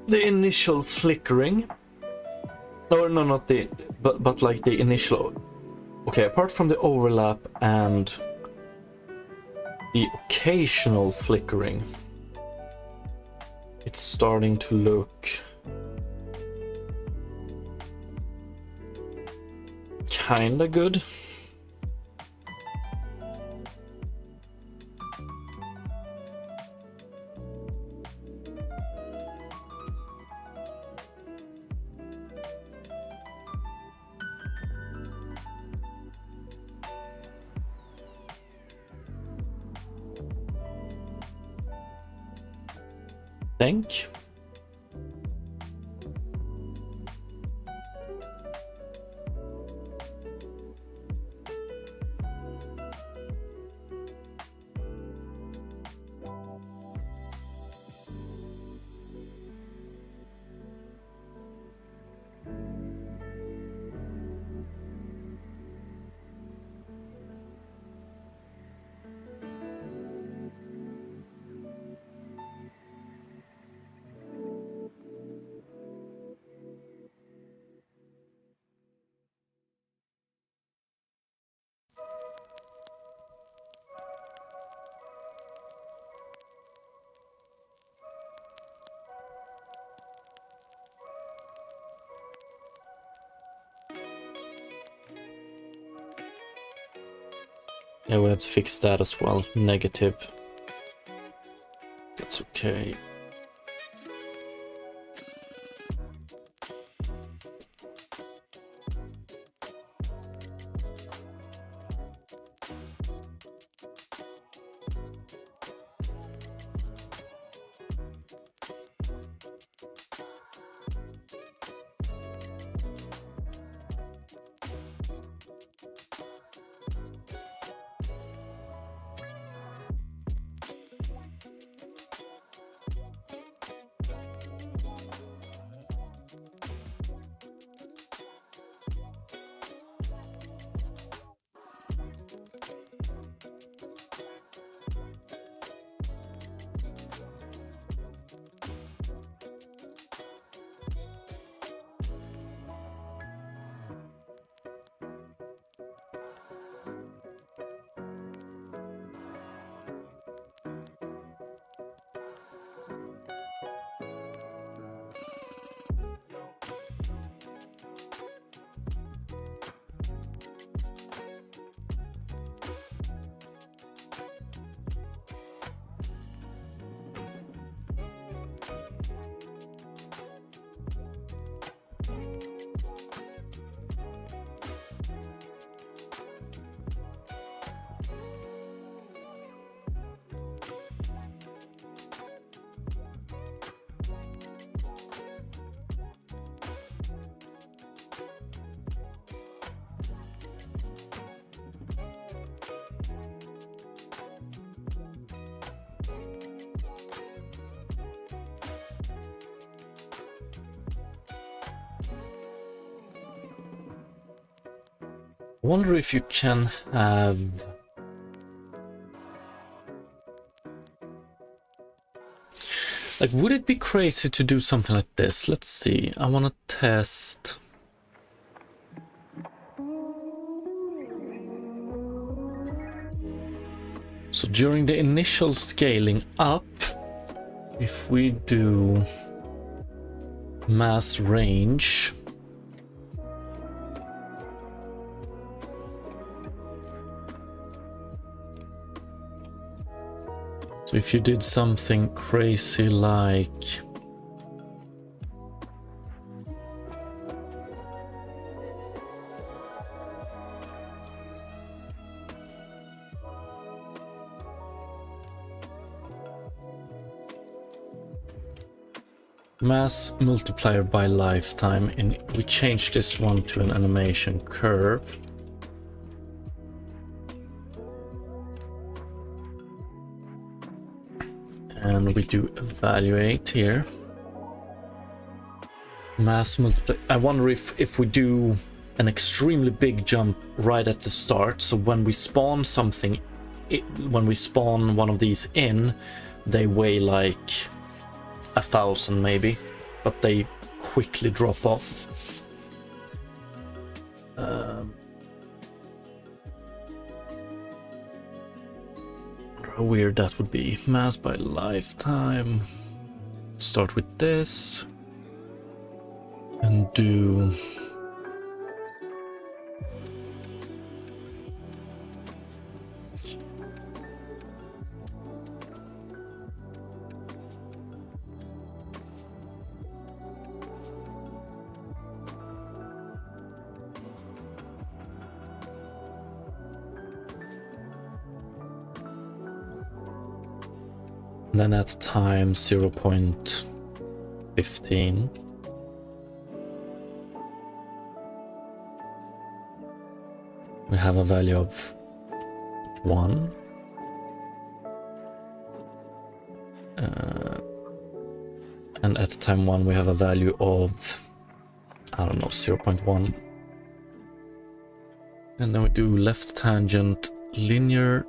the initial flickering, or no, not the, but like the initial. Okay, apart from the overlap and the occasional flickering, it's starting to look kinda good. Think. Yeah, we have to fix that as well. Negative. That's okay. I wonder if you can have... Like, would it be crazy to do something like this? Let's see. I want to test... So during the initial scaling up, if we do mass range, so if you did something crazy like mass multiplier by lifetime, and we change this one to an animation curve. And we do evaluate here. Mass multiply. I wonder if we do an extremely big jump right at the start, so when we spawn something, when we spawn one of these in, they weigh like 1,000 maybe, but they quickly drop off. How weird that would be. Mass by lifetime. Start with this and do and then at time 0.15. We have a value of 1. And at time 1 we have a value of, I don't know, 0.1. And then we do left tangent linear,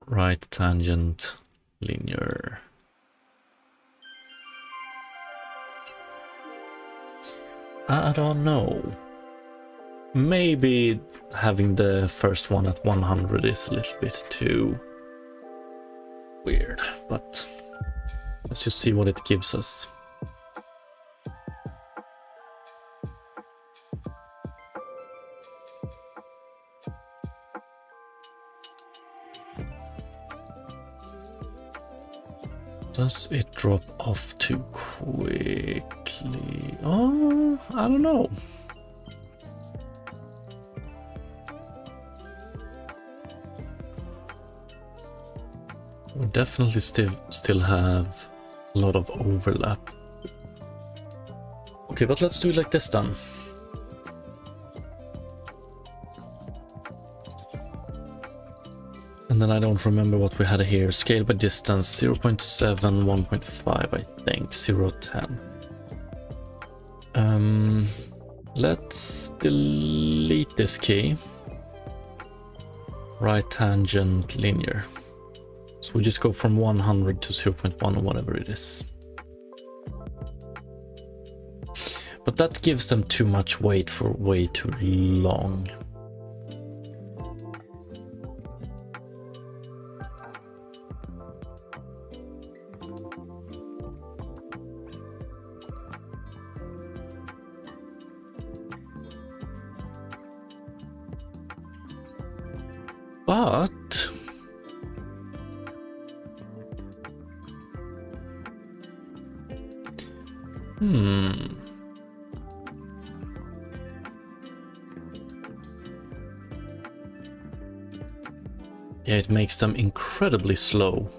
right tangent linear. I don't know. Maybe having the first one at 100 is a little bit too weird, but let's just see what it gives us. Does it drop off too quickly? Oh, I don't know. We definitely still have a lot of overlap. Okay, but let's do it like this then. And then I don't remember what we had here. Scale by distance, 0.7, 1.5, I think, 0, 10. Let's delete this key. Right tangent linear. So we just go from 100 to 0.1 or whatever it is. But that gives them too much weight for way too long. But yeah, it makes them incredibly slow.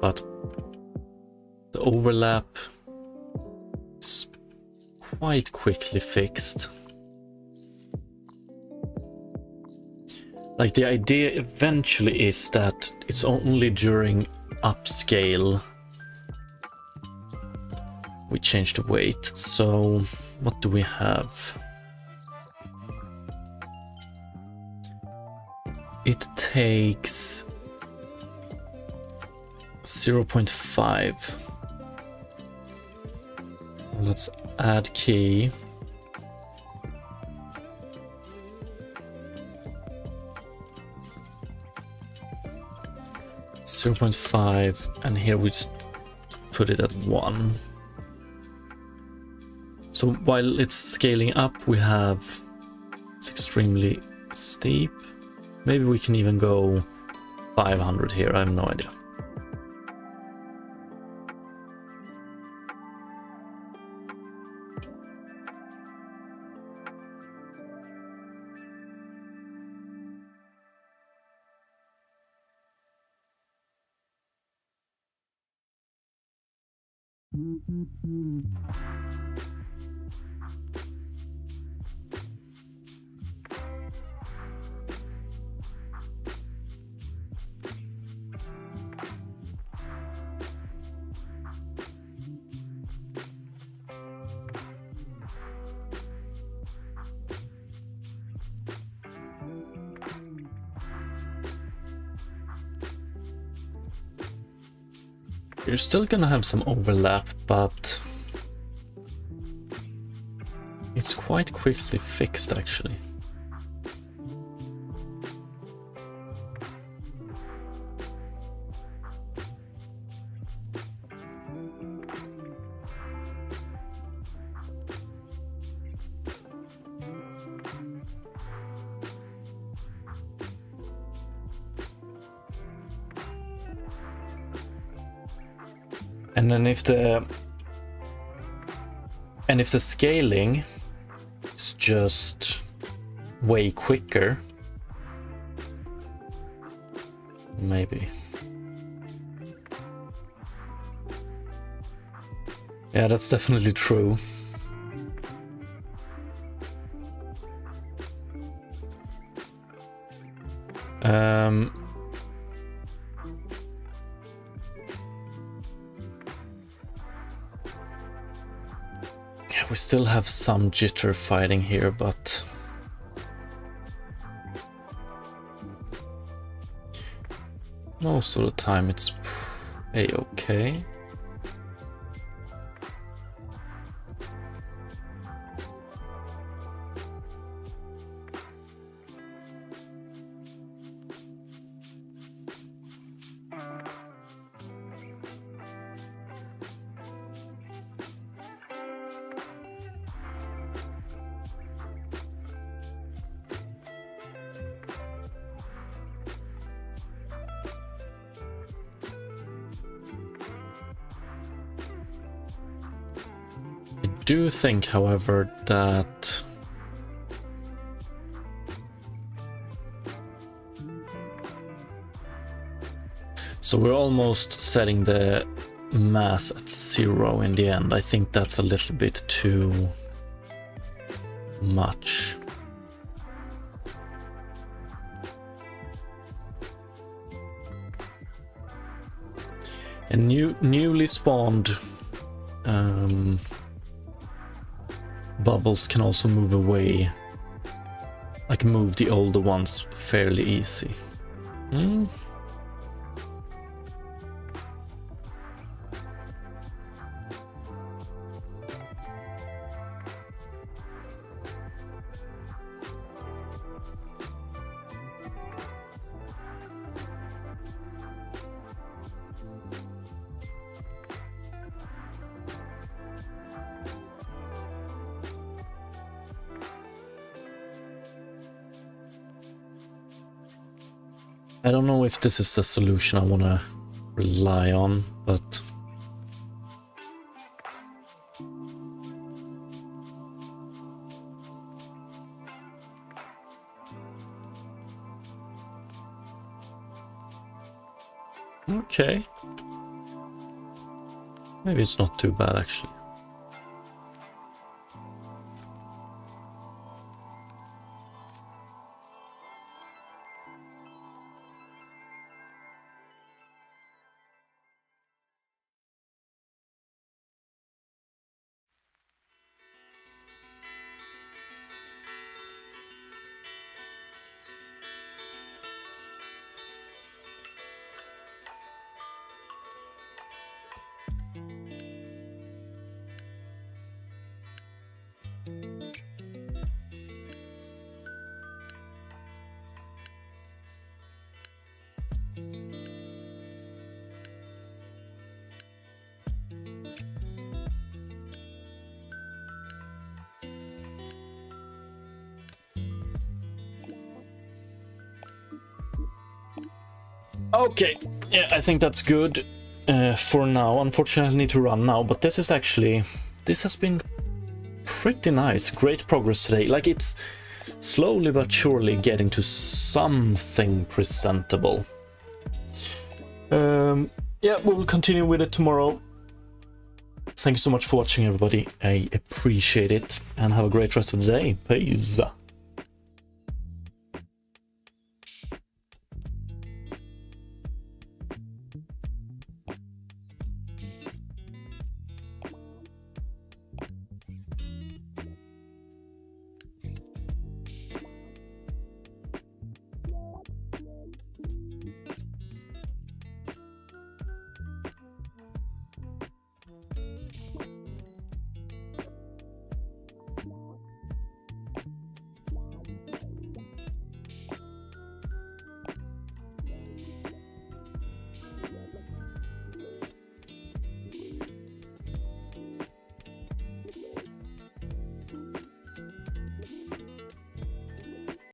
But the overlap is quite quickly fixed. Like, the idea eventually is that it's only during upscale we change the weight. So what do we have? It takes 0.5. Let's add key. .5, and here we just put it at 1. So while it's scaling up, it's extremely steep. Maybe we can even go 500 here, I have no idea. You're still gonna have some overlap, but it's quite quickly fixed actually. And then if the scaling is just way quicker, maybe. Yeah, that's definitely true. We still have some jitter fighting here, but most of the time it's a-okay. do think, however, that so we're almost setting the mass at 0 in the end. I think that's a little bit too much. And newly spawned bubbles can also move away, like move the older ones fairly easy. I don't know if this is a solution I want to rely on, but okay. Maybe it's not too bad actually. Okay, yeah, I think that's good for now. Unfortunately, I need to run now, but this has been pretty nice. Great progress today. Like, it's slowly but surely getting to something presentable. Yeah, we will continue with it tomorrow. Thank you so much for watching, everybody. I appreciate it, and have a great rest of the day. Peace.